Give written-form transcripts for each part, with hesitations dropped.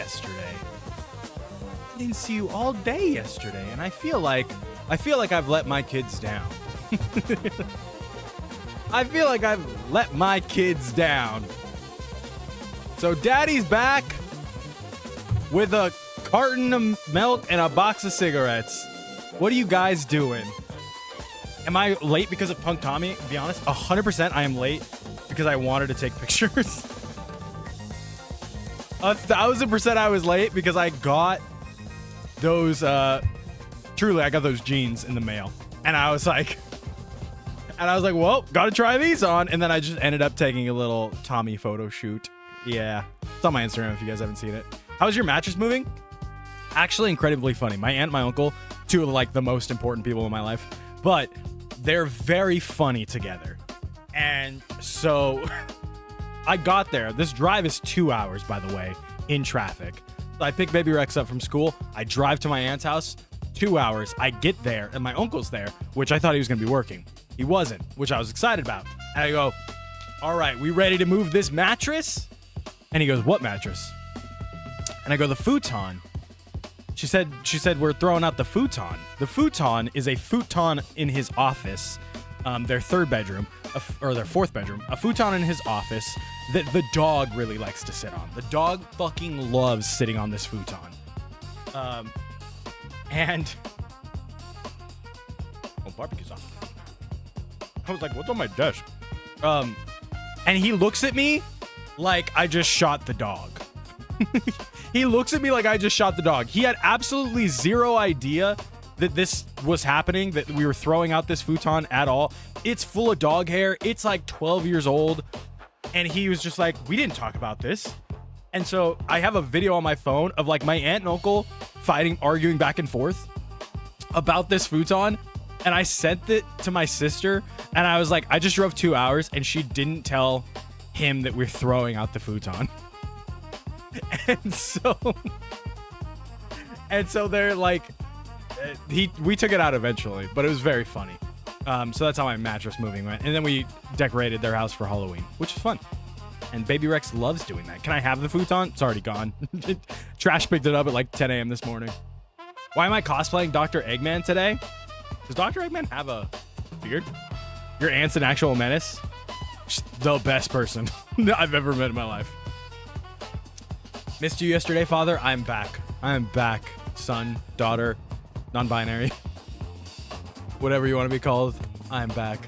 yesterday. I didn't see you all day yesterday, and I feel like I've let my kids down. I feel like I've let my kids down. So Daddy's back with a carton of milk and a box of cigarettes. What are you guys doing? Am I late because of Punk Tommy? To be honest, 100% I am late because I wanted to take pictures. 1,000% I was late because I got those, truly, I got those jeans in the mail. And I was like, well, gotta try these on. And then I just ended up taking a little Tommy photo shoot. Yeah. It's on my Instagram if you guys haven't seen it. How's your mattress moving? Actually, incredibly funny. My aunt and my uncle, two of like the most important people in my life, but they're very funny together. And so I got there. This drive is 2 hours, by the way, in traffic. So I pick baby Rex up from school. I drive to my aunt's house, 2 hours. I get there and my uncle's there, which I thought he was going to be working. He wasn't, which I was excited about. And I go, all right, we ready to move this mattress? And he goes, what mattress? And I go, the futon. She said, we're throwing out the futon. The futon is a futon in his office, their third bedroom, or their fourth bedroom, a futon in his office that the dog really likes to sit on. The dog fucking loves sitting on this futon. And barbecue sauce. I was like, what's on my desk? And he looks at me like I just shot the dog. He looks at me like I just shot the dog. He had absolutely zero idea that this was happening, that we were throwing out this futon at all. It's full of dog hair. It's like 12 years old. And he was just like, we didn't talk about this. And so I have a video on my phone of like my aunt and uncle arguing back and forth about this futon. And I sent it to my sister. And I was like, I just drove 2 hours and she didn't tell him that we're throwing out the futon. And so they're like, we took it out eventually, but it was very funny. So that's how my mattress moving went. And then we decorated their house for Halloween, which is fun. And Baby Rex loves doing that. Can I have the futon? It's already gone. Trash picked it up at like 10 a.m. this morning. Why am I cosplaying Dr. Eggman today? Does Dr. Eggman have a beard? Your aunt's an actual menace? She's the best person I've ever met in my life. Missed you yesterday, Father. I'm back. Son, daughter, non-binary. Whatever you want to be called, I'm back.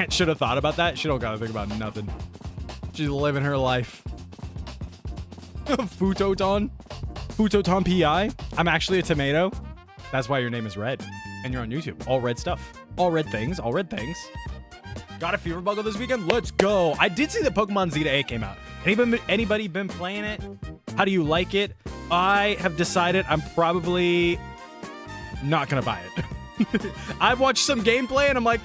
Should have thought about that. She don't gotta think about nothing. She's living her life. Futoton PI. I'm actually a tomato. That's why your name is Red. And you're on YouTube. All red stuff. All red things. All red things. Got a fever buggle this weekend? Let's go. I did see that Pokemon Zeta A came out. Anybody been playing it? How do you like it? I have decided I'm probably not gonna buy it. I've watched some gameplay and I'm like,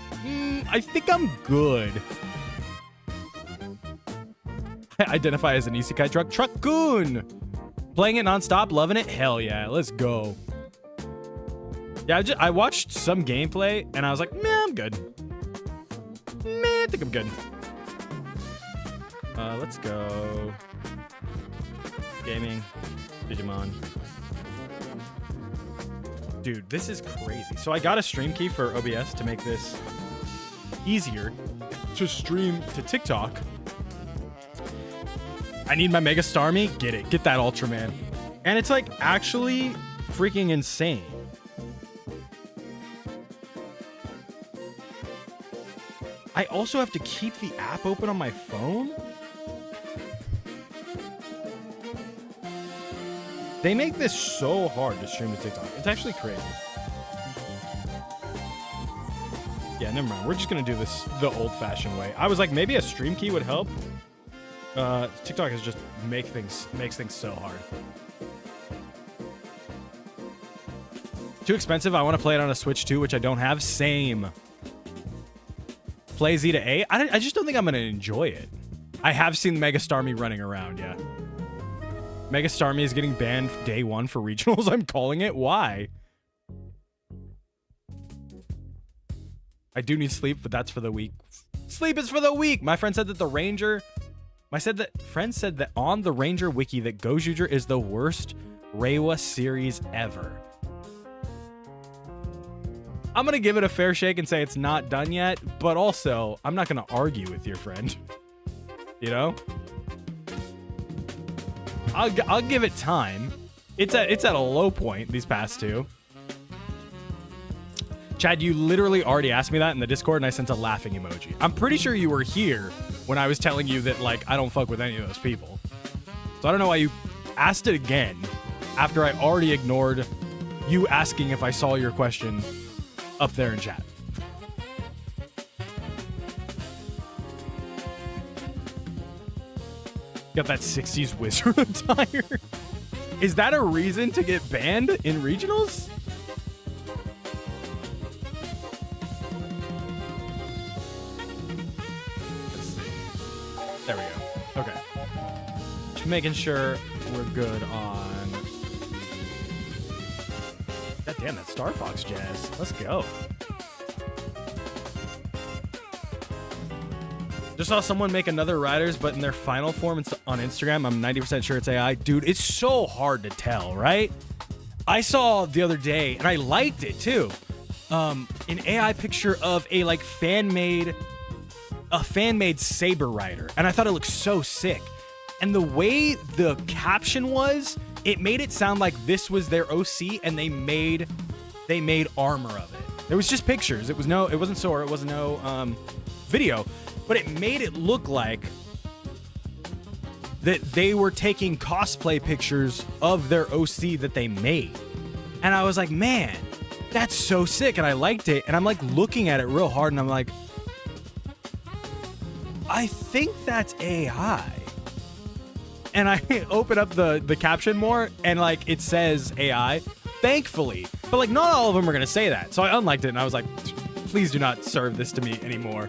I think I'm good. I identify as an isekai truck. Truck-kun! Playing it nonstop, loving it? Hell yeah, let's go. Yeah, I watched some gameplay and I was like, meh, I'm good. I think I'm good. Let's go. Gaming. Digimon. Dude, this is crazy. So I got a stream key for OBS to make this easier to stream to TikTok. I need my Mega Starmie. Get it. Get that Ultraman. And it's like actually freaking insane. I also have to keep the app open on my phone? They make this so hard to stream to TikTok. It's actually crazy. Yeah, never mind. We're just going to do this the old-fashioned way. I was like, maybe a stream key would help. TikTok is just makes things so hard. Too expensive. I want to play it on a Switch too, which I don't have. Same. Play Zeta A. I just don't think I'm going to enjoy it. I have seen Mega Starmie running around, yeah. Mega Starmie is getting banned day one for regionals. I'm calling it. Why? I do need sleep, but that's for the week. Sleep is for the week. My friend said that the Ranger Friend said that on the Ranger wiki that Gojuger is the worst Reiwa series ever. I'm going to give it a fair shake and say it's not done yet, but also I'm not going to argue with your friend. You know? I'll give it time. It's at a low point these past two. Chad, you literally already asked me that in the Discord and I sent a laughing emoji. I'm pretty sure you were here when I was telling you that, like, I don't fuck with any of those people. So I don't know why you asked it again after I already ignored you asking if I saw your question up there in chat. Got that 60s wizard attire. Is that a reason to get banned in regionals? Let's see. There we go. Okay. Just making sure we're good on... God damn, that Star Fox jazz. Let's go. Just saw someone make another Riders, but in their final form on Instagram. I'm 90% sure it's AI. Dude, it's so hard to tell, right? I saw the other day, and I liked it too, an AI picture of a like fan-made Saber Rider, and I thought it looked so sick. And the way the caption was, it made it sound like this was their OC, and they made armor of it. There was just pictures. It wasn't Sora. It wasn't no video. But it made it look like that they were taking cosplay pictures of their OC that they made. And I was like, man, that's so sick. And I liked it. And I'm like looking at it real hard and I'm like, I think that's AI. And I open up the caption more and like it says AI, thankfully. But like not all of them are going to say that. So I unliked it and I was like, please do not serve this to me anymore.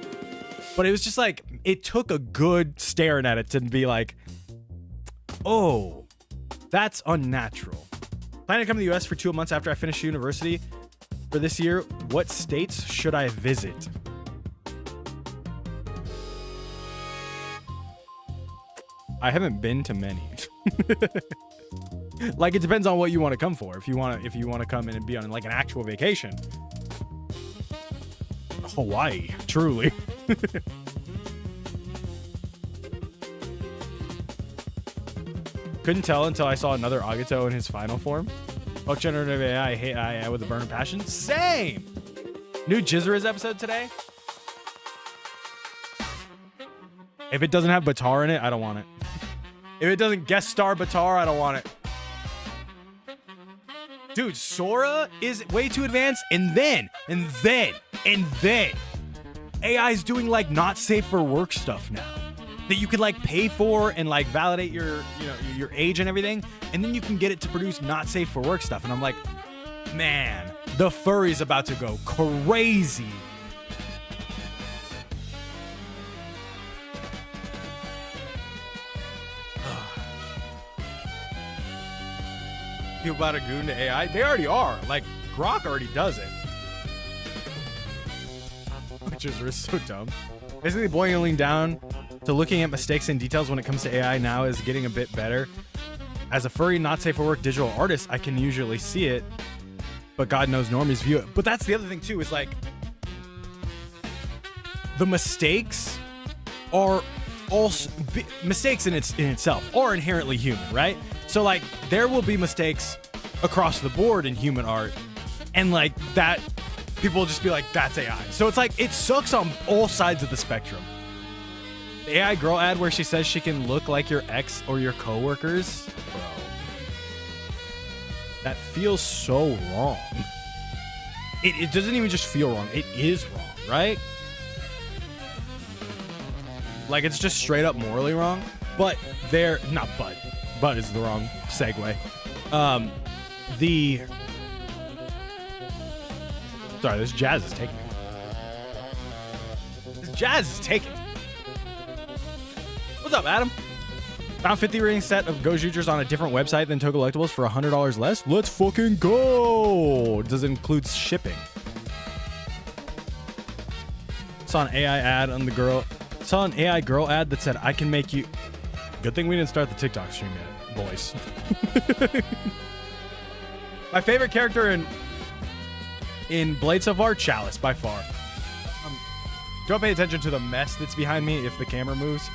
But it was just like, it took a good staring at it to be like, oh, that's unnatural. Planning to come to the US for 2 months after I finish university for this year. What states should I visit? I haven't been to many. Like, it depends on what you want to come for. If you want to come in and be on like an actual vacation. Hawaii, truly. Couldn't tell until I saw another Agito in his final form. Fuck generative AI, I hate AI with a burning passion. Same! New Jizzer's episode today. If it doesn't have Batar in it, I don't want it. If it doesn't guest star Batar, I don't want it. Dude, Sora is way too advanced, and then AI is doing like not safe for work stuff now that you can like pay for and like validate your age and everything, and then you can get it to produce not safe for work stuff. And I'm like, man, the furry's about to go crazy. People about a goon to AI? They already are. Like, Grok already does it. Which is so dumb. Basically, boiling down to looking at mistakes and details when it comes to AI now is getting a bit better. As a furry, not safe for work digital artist, I can usually see it, but God knows normies view it. But that's the other thing too, is like, the mistakes are also mistakes in itself are inherently human, right? So like, there will be mistakes across the board in human art, and like that, people will just be like, that's AI. So it's like, it sucks on all sides of the spectrum. The AI girl ad where she says she can look like your ex or your coworkers, bro, that feels so wrong. It doesn't even just feel wrong, it is wrong, right? Like, it's just straight up morally wrong. But they're not but is the wrong segue. Sorry, this jazz is taking me. This jazz is taking me. What's up, Adam? Found 50 ring set of Gojujers on a different website than Tokollectibles for $100 less. Let's fucking go. Does it include shipping? Saw an AI ad on the girl. Saw an AI girl ad that said, I can make you Good thing we didn't start the TikTok stream yet, boys. My favorite character in Blade so far, Chalice, by far. Don't pay attention to the mess that's behind me if the camera moves.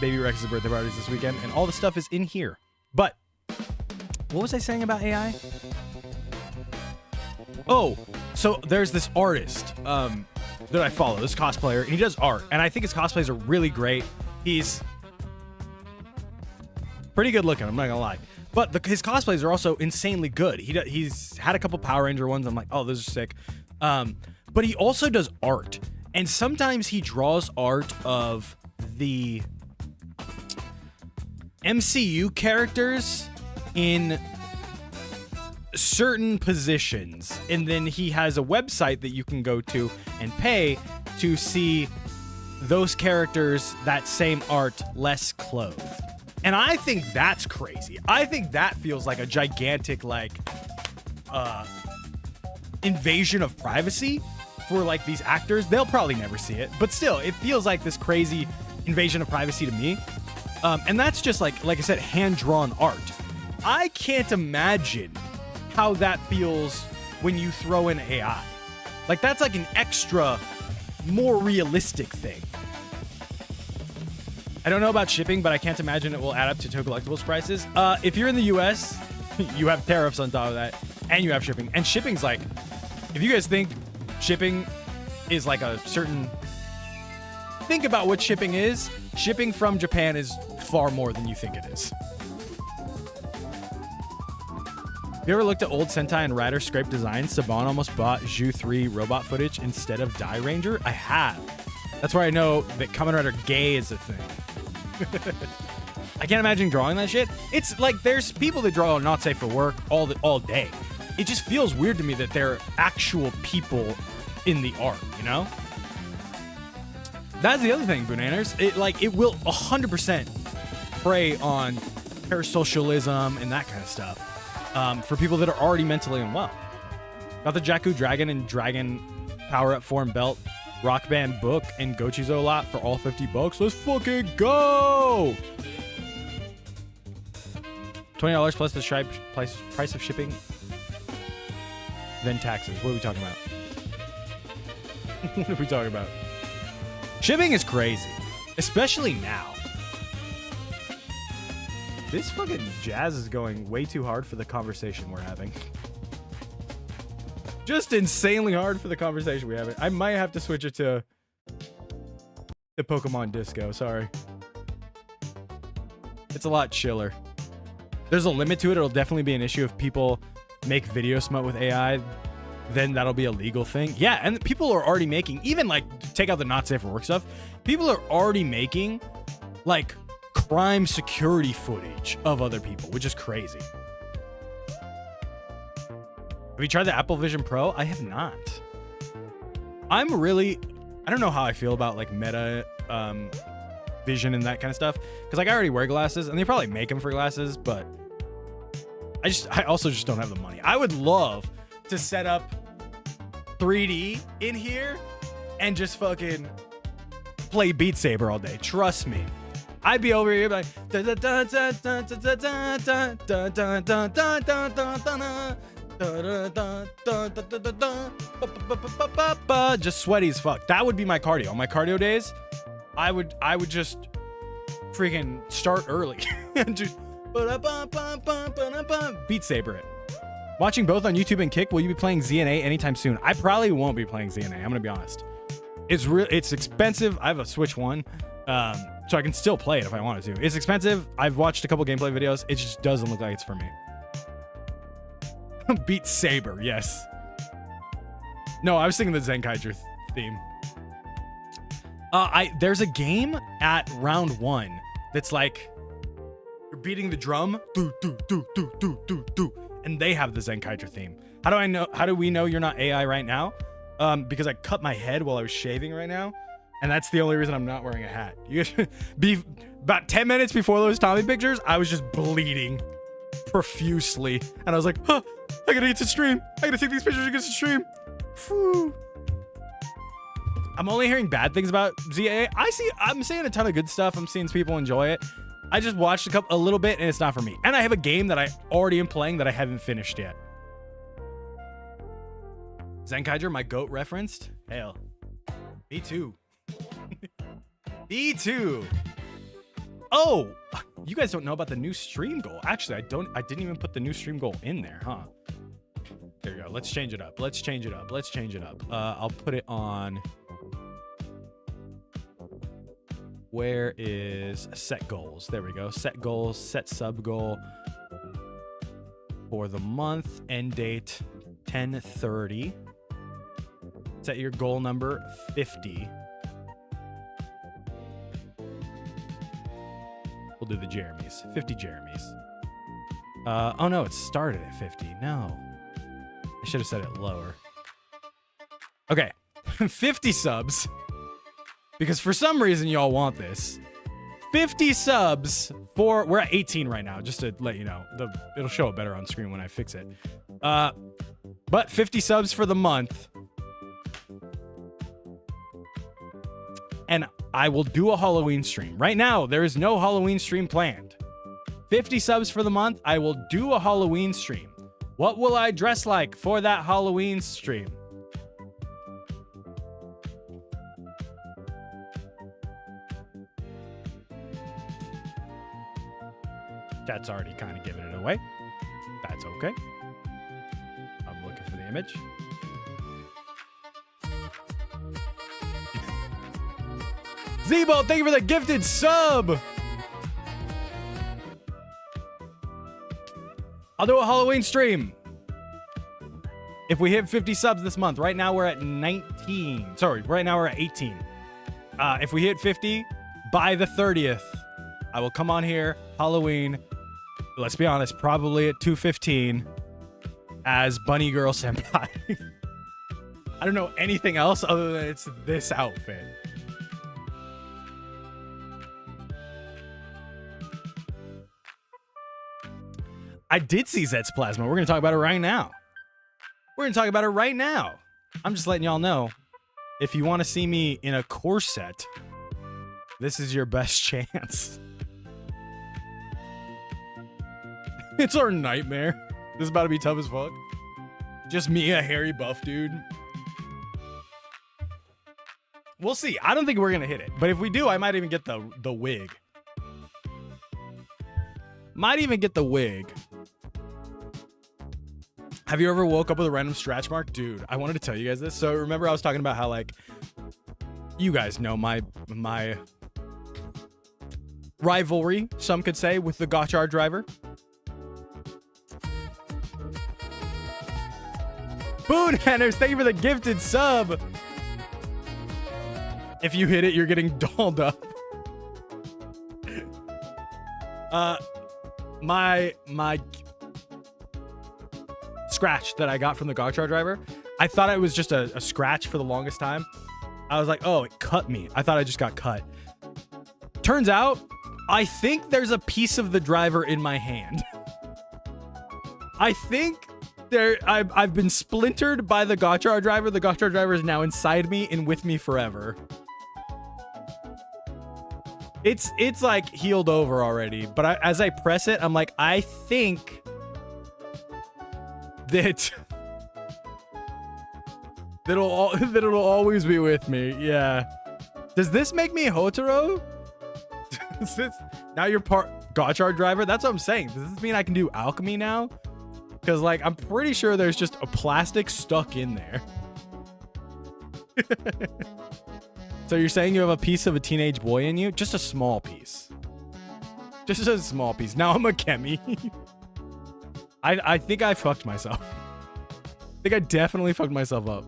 Baby Rex's birthday parties this weekend, and all the stuff is in here. But what was I saying about AI? Oh, so there's this artist that I follow, this cosplayer, and he does art, and I think his cosplays are really great. He's pretty good looking, I'm not gonna lie. But his cosplays are also insanely good. He's had a couple Power Ranger ones. I'm like, oh, those are sick. But he also does art. And sometimes he draws art of the MCU characters in certain positions. And then he has a website that you can go to and pay to see those characters, that same art, less clothed. And I think that's crazy. I think that feels like a gigantic, like, invasion of privacy for, like, these actors. They'll probably never see it, but still, it feels like this crazy invasion of privacy to me. And that's just, like I said, hand-drawn art. I can't imagine how that feels when you throw in AI. Like, that's like an extra, more realistic thing. I don't know about shipping, but I can't imagine it will add up to Toy Collectibles prices. If you're in the US, you have tariffs on top of that, and you have shipping. And shipping's like, if you guys think shipping is like a certain... Think about what shipping is. Shipping from Japan is far more than you think it is. Have you ever looked at old Sentai and Rider scrape designs? Saban almost bought Zhu 3 robot footage instead of Die Ranger. I have. That's where I know that Kamen Rider gay is a thing. I can't imagine drawing that shit. It's like there's people that draw Not Safe for Work all day. It just feels weird to me that they're actual people in the art, you know? That's the other thing, Boonanners. It will 100% prey on parasocialism and that kind of stuff for people that are already mentally unwell. Got the Jakku Dragon and Dragon Power-Up Form Belt Rock Band book and Gochizo lot for all $50. Let's fucking go! $20 plus the price of shipping, then taxes. What are we talking about? What are we talking about? Shipping is crazy, especially now. This fucking jazz is going way too hard for the conversation we're having. Just insanely hard for the conversation we're having. I might have to switch it to the Pokemon Disco. Sorry. It's a lot chiller. There's a limit to it. It'll definitely be an issue if people make video smut with AI. Then that'll be a legal thing. Yeah, and people are already making, even like, take out the not safe for work stuff. People are already making like crime security footage of other people, which is crazy. Have you tried the Apple Vision Pro? I have not. I don't know how I feel about like Meta vision and that kind of stuff. Because like I already wear glasses and they probably make them for glasses, but I also just don't have the money. I would love to set up 3D in here and just fucking play Beat Saber all day. Trust me. I'd be over here like just sweaty as fuck. That would be my cardio. On my cardio days, I would just freaking start early and just Beat Saber it. Watching both on YouTube and Kick, will you be playing ZNA anytime soon? I probably won't be playing ZNA. I'm gonna be honest. It's expensive. I have a Switch 1, so I can still play it if I wanted to. It's expensive. I've watched a couple gameplay videos. It just doesn't look like it's for me. Beat Saber, yes. No, I was thinking the Zenkaiger theme. There's a game at round 1 that's like you're beating the drum, do do do do do do do, and they have the Zenkaiger theme. How do I know? How do we know you're not AI right now? Because I cut my head while I was shaving right now, and that's the only reason I'm not wearing a hat. You be about 10 minutes before those Tommy pictures, I was just bleeding profusely, and I was like, huh, I gotta get to stream. I gotta take these pictures to get to stream. Whew. I'm only hearing bad things about ZA. I'm seeing a ton of good stuff. I'm seeing people enjoy it. I just watched a little bit and it's not for me. And I have a game that I already am playing that I haven't finished yet. Zenkaiger, my goat referenced? Hell. Me too. Me too. Oh, you guys don't know about the new stream goal. Actually, I didn't even put the new stream goal in there, huh? There you go. Let's change it up. Let's change it up. Let's change it up. I'll put it on. Where is set goals? There we go. Set goals, set sub goal for the month, end date 10/30. Set your goal number 50. We'll do the Jeremys. 50 Jeremys. Oh no, it started at 50. No. I should have said it lower. Okay. 50 subs. Because for some reason y'all want this. 50 subs for... We're at 18 right now, just to let you know. It'll show it better on screen when I fix it. But 50 subs for the month. And I will do a Halloween stream. Right now, there is no Halloween stream planned. 50 subs for the month. I will do a Halloween stream. What will I dress like for that Halloween stream? Chat's already kind of giving it away. That's okay. I'm looking for the image. Zebo, thank you for the gifted sub. I'll do a Halloween stream. If we hit 50 subs this month, right now we're at 19. Sorry, right now we're at 18. If we hit 50 by the 30th, I will come on here, Halloween. Let's be honest, probably at 2:15 as Bunny Girl Senpai. I don't know anything else other than it's this outfit. I did see Zed's Plasma. We're going to talk about it right now. I'm just letting y'all know. If you want to see me in a corset, this is your best chance. It's our nightmare. This is about to be tough as fuck. Just me, a hairy buff dude. We'll see. I don't think we're going to hit it. But if we do, I might even get the wig. Might even get the wig. Have you ever woke up with a random stretch mark? Dude, I wanted to tell you guys this. So remember I was talking about how, like, you guys know my rivalry, some could say, with the Gotchard driver. Boon Henners, thank you for the gifted sub. If you hit it, you're getting dolled up. My scratch that I got from the Gotchard driver, I thought it was just a scratch for the longest time. I was like, oh, it cut me. I thought I just got cut. Turns out, I think there's a piece of the driver in my hand. I think I've been splintered by the Gotchard driver. The Gotchard driver is now inside me and with me forever. It's like healed over already, but as I press it, I'm like, I think that it'll always be with me. Yeah. Does this make me Hotaro? Now you're part Gotchard driver? That's what I'm saying. Does this mean I can do alchemy now? Because, like, I'm pretty sure there's just a plastic stuck in there. So you're saying you have a piece of a teenage boy in you? Just a small piece. Just a small piece. Now I'm a Kemi. I think I fucked myself. I think I definitely fucked myself up.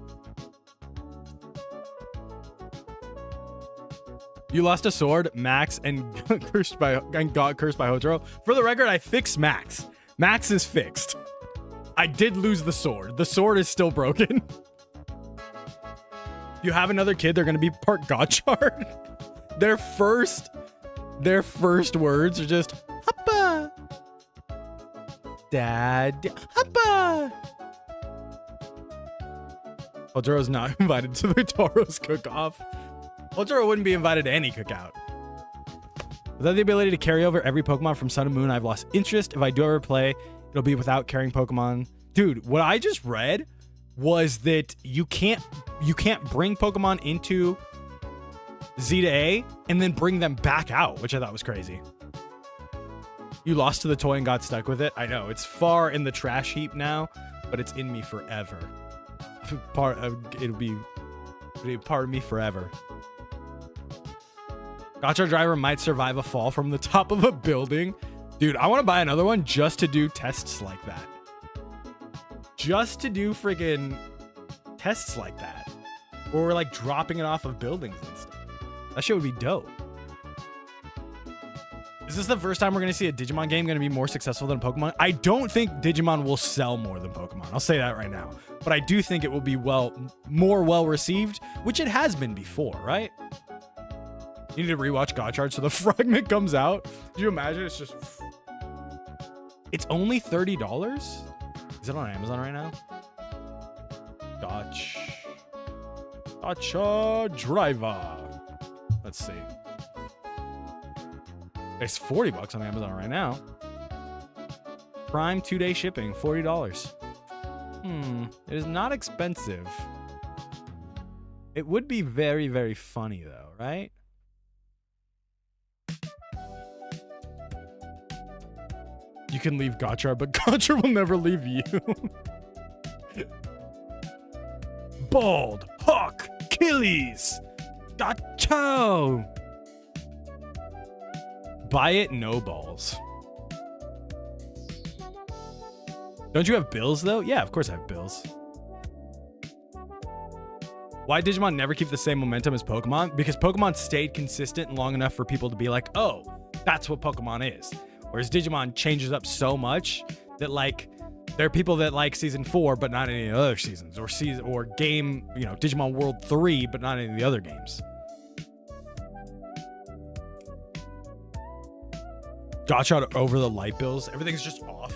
You lost a sword, Max, and got cursed by Hotaro. For the record, I fixed Max. Max is fixed. I did lose the sword. The sword is still broken. If you have another kid, they're going to be part Gotchard. Their first words are just, Happa. Dad, Happa. Hotaro's not invited to the Toro's cook-off. Hotaro wouldn't be invited to any cookout. Without the ability to carry over every Pokemon from Sun and Moon, I've lost interest. If I do ever play, it'll be without carrying Pokemon. Dude, what I just read was that you can't bring Pokemon into Z to A and then bring them back out, which I thought was crazy. You lost to the toy and got stuck with it. I know, it's far in the trash heap now, but it's in me forever. It'll be part of me forever. Gotcha driver might survive a fall from the top of a building. Dude, I want to buy another one just to do tests like that. Just to do friggin' tests like that. Where we're like dropping it off of buildings and stuff. That shit would be dope. Is this the first time we're going to see a Digimon game going to be more successful than Pokemon? I don't think Digimon will sell more than Pokemon. I'll say that right now. But I do think it will be more well received, which it has been before, right? You need to rewatch Gotchard so the fragment comes out. Do you imagine? It's just... It's only $30? Is it on Amazon right now? Gotcha driver. Let's see. It's $40 on Amazon right now. Prime 2-day shipping, $40. It is not expensive. It would be very, very funny though, right? You can leave Gotchard, but Gotchard will never leave you. Bald, Hawk, Achilles, Gotcho. Buy it, no balls. Don't you have bills though? Yeah, of course I have bills. Why Digimon never keep the same momentum as Pokemon? Because Pokemon stayed consistent long enough for people to be like, oh, that's what Pokemon is. Whereas Digimon changes up so much that like there are people that like season 4 but not any other seasons, or game, you know, Digimon World 3 but not any of the other games. Gotcha over the light bills. Everything's just off.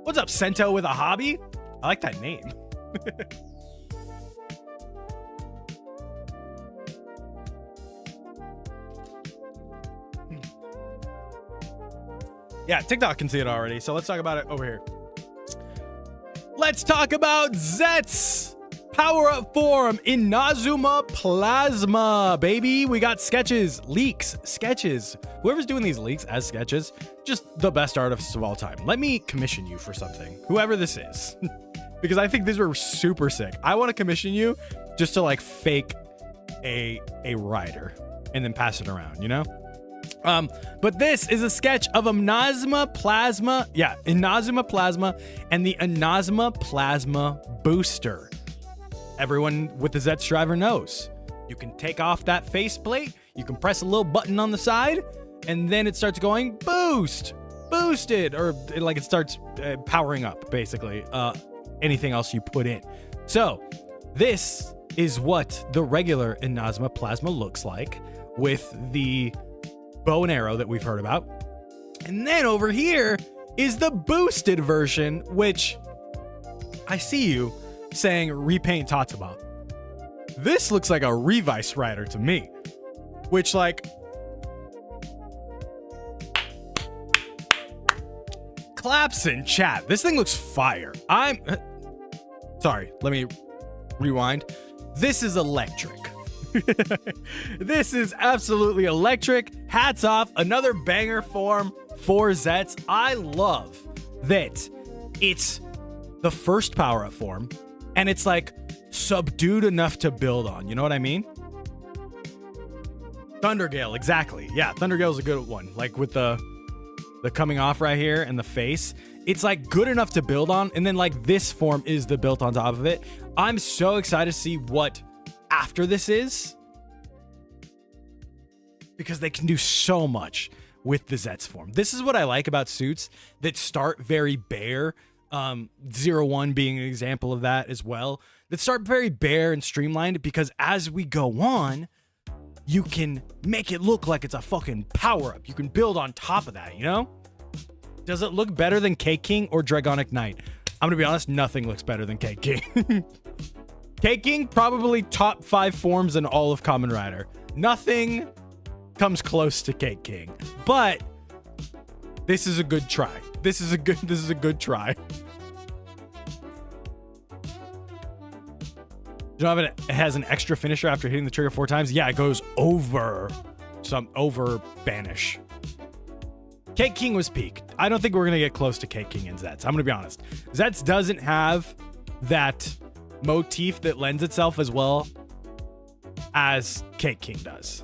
What's up, Sento with a hobby? I like that name. Yeah, TikTok can see it already, so let's talk about it over here. Let's talk about Zets Power-Up Form Inazuma Plasma, baby. We got sketches, leaks, sketches. Whoever's doing these leaks as sketches, just the best artists of all time. Let me commission you for something, whoever this is, because I think these were super sick. I want to commission you just to like fake a rider and then pass it around, you know? But this is a sketch of Inazuma Plasma. Yeah, Inazuma Plasma and the Inazuma Plasma Booster. Everyone with the Zets driver knows. You can take off that faceplate, you can press a little button on the side, and then it starts going boosted, or like it starts powering up, basically, anything else you put in. So this is what the regular Inazuma Plasma looks like with the bow and arrow that we've heard about. And then over here is the boosted version, which I see you saying repaint Tatsuba. This looks like a Revice rider to me, which like claps in chat. This thing looks fire. Sorry, let me rewind. This is electric. This is absolutely electric. Hats off. Another banger form for Zets. I love that it's the first power-up form and it's like subdued enough to build on. You know what I mean? Thundergale, exactly. Yeah, Thundergale is a good one. Like with the coming off right here and the face. It's like good enough to build on. And then like this form is the built on top of it. I'm so excited to see what after this is, because they can do so much with the Zets form. This is what I like about suits that start very bare. 01 being an example of that as well. That start very bare and streamlined, because as we go on, you can make it look like it's a fucking power-up. You can build on top of that, you know? Does it look better than Cake King or Dragonic Knight? I'm gonna be honest, nothing looks better than Cake King. Cake King, probably top 5 forms in all of Kamen Rider. Nothing comes close to Cake King, but this is a good try. This is a good try. You know, it has an extra finisher after hitting the trigger 4 times. Yeah, it goes over banish. Cake King was peak. I don't think we're gonna get close to Cake King and Zets. I'm gonna be honest. Zets doesn't have that motif that lends itself as well as Cake King does.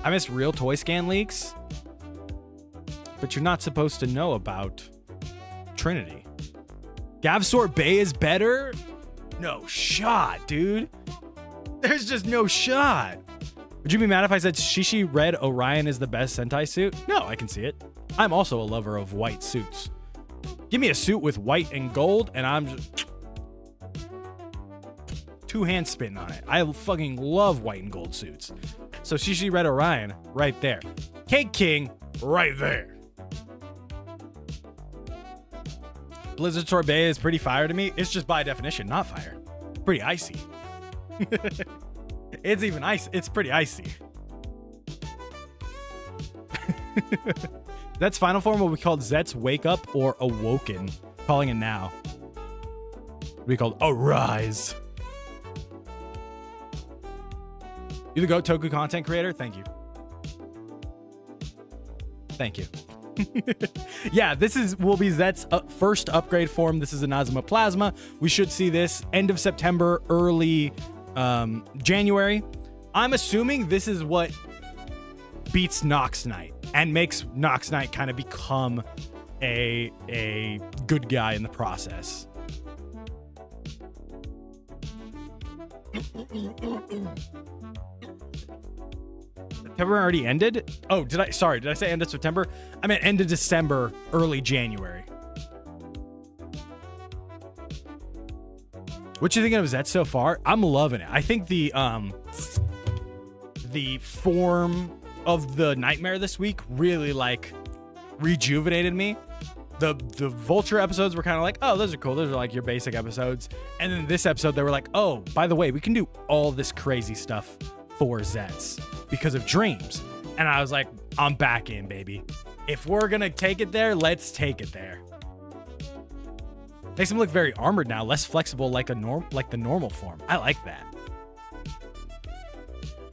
I miss real toy scan leaks, but you're not supposed to know about Trinity. Gav Sorbet is better? No shot, dude. There's just no shot. Would you be mad if I said Shishi Red Orion is the best Sentai suit? No, I can see it. I'm also a lover of white suits. Give me a suit with white and gold, and I'm just 2 hands spitting on it. I fucking love white and gold suits. So Shishi Red Orion, right there. Cake King, right there. Blizzard Sorbet is pretty fire to me. It's just by definition not fire. Pretty icy. It's even ice. It's pretty icy. That's final form will be called Zet's Wake Up or Awoken. Calling it now. It'll be called Arise. You the GOAT Toku content creator? Thank you. Thank you. Yeah, will be Zet's first upgrade form. This is Inazuma Plasma. We should see this end of September, early January. I'm assuming this is what beats Nox Knight and makes Nox Knight kind of become a good guy in the process. September already ended? Oh, did I say end of September? I meant end of December, early January. What you thinking of Zet so far? I'm loving it. I think the form of the nightmare this week really like rejuvenated me. The Vulture episodes were kind of like, oh, those are cool. Those are like your basic episodes. And then this episode, they were like, oh, by the way, we can do all this crazy stuff for Zets because of dreams. And I was like, I'm back in, baby. If we're gonna take it there, let's take it there. Makes him look very armored now, less flexible like the normal form. I like that.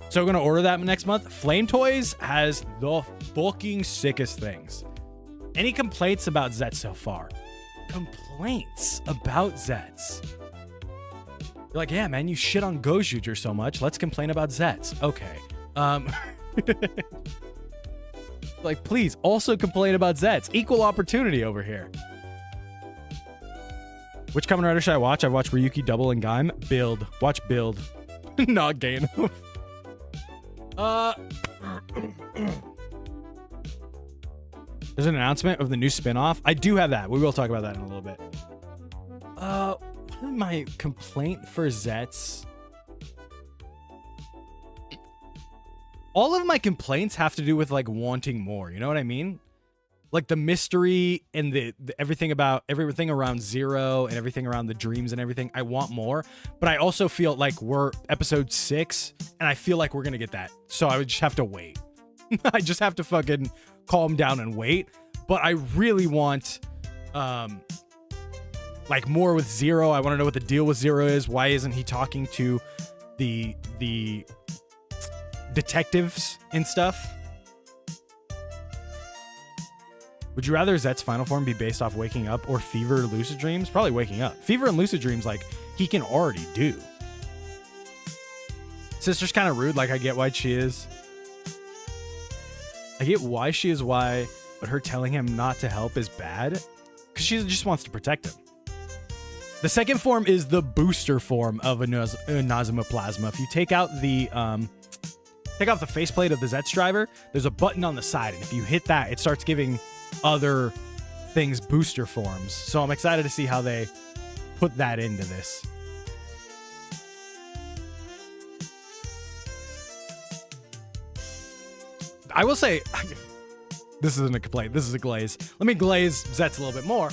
So we're gonna order that next month. Flame Toys has the fucking sickest things. Any complaints about Zets so far? Complaints about Zets. You're like, yeah, man, you shit on Gojuger so much. Let's complain about Zets. Okay. Like, please also complain about Zets. Equal opportunity over here. Which Kamen Rider should I watch? I've watched Ryuki, Double, and Gaim. Build. Watch Build. Not Gain. There's an announcement of the new spinoff. I do have that. We will talk about that in a little bit. What is my complaint for Zets? All of my complaints have to do with like wanting more. You know what I mean? Like the mystery and the everything around Zero and everything around the dreams and everything. I want more, but I also feel like we're episode 6 and I feel like we're going to get that. So I would just have to wait. I just have to fucking calm down and wait. But I really want like more with Zero. I want to know what the deal with Zero is. Why isn't he talking to the detectives and stuff? Would you rather Zet's final form be based off waking up or Fever or lucid dreams? Probably waking up. Fever and lucid dreams, like, he can already do. Sister's kind of rude. Like, I get why she is. I get why she is why, but her telling him not to help is bad. Because she just wants to protect him. The second form is the booster form of Inazuma Plasma. If you take out the take off the faceplate of the Zets driver, there's a button on the side, and if you hit that, it starts giving other things booster forms. So I'm excited to see how they put that into this. I will say, this isn't a complaint, this is a glaze. Let me glaze Zets a little bit more.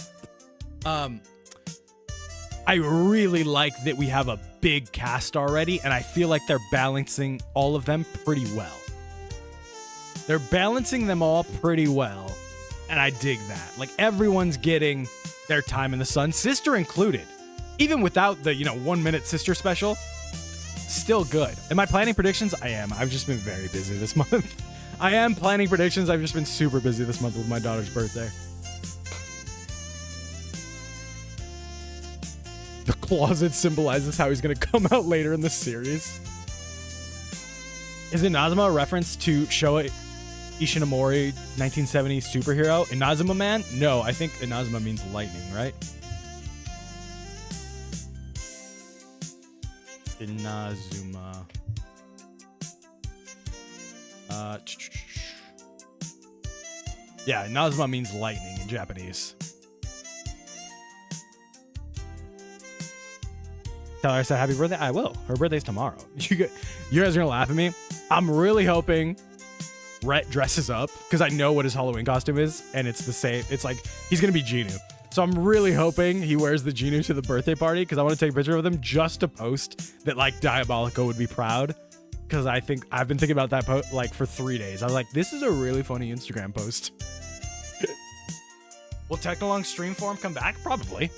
I I really like that we have a big cast already, and I feel like they're balancing all of them pretty well. They're balancing them all pretty well, and I dig that. Like, everyone's getting their time in the sun, Sister included. Even without the, 1 minute Sister special, still good. Am I planning predictions? I am. I've just been very busy this month. I am planning predictions. I've just been super busy this month with my daughter's birthday. The closet symbolizes how he's going to come out later in the series. Is Inazuma a reference to Showa Ishinomori 1970 superhero? Inazuma Man? No, I think Inazuma means lightning, right? Inazuma. Yeah, Inazuma means lightning in Japanese. Tell her I said happy birthday. I will. Her birthday's tomorrow. You guys are gonna laugh at me. I'm really hoping Rhett dresses up because I know what his Halloween costume is, and it's the same. It's like he's gonna be Genu. So I'm really hoping he wears the Genu to the birthday party because I want to take a picture of them just to post that like Diabolico would be proud. Because I've been thinking about that like for 3 days. I was like, this is a really funny Instagram post. Will Technolong stream form come back? Probably.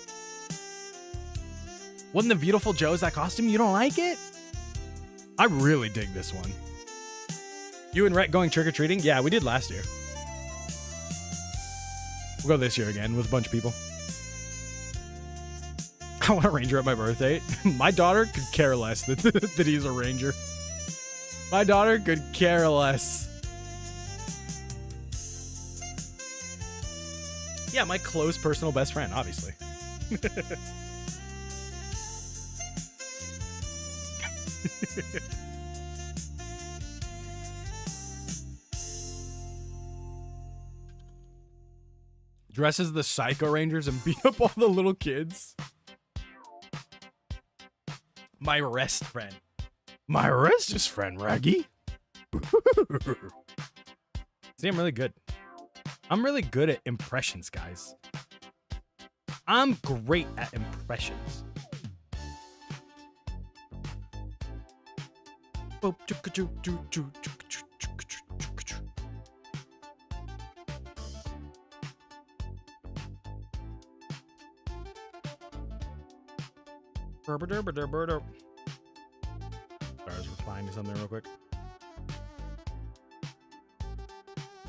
Wasn't the Beautiful Joe's that costume? You don't like it? I really dig this one. You and Rhett going trick-or-treating? Yeah, we did last year. We'll go this year again with a bunch of people. I want a ranger at my birthday. My daughter could care less that he's a ranger. My daughter could care less. Yeah, my close personal best friend, obviously. Dresses the Psycho Rangers and beat up all the little kids. My rest friend. My rest friend, Raggy. See, I'm really good. I'm really good at impressions, guys. I'm great at impressions. I was replying to something real quick.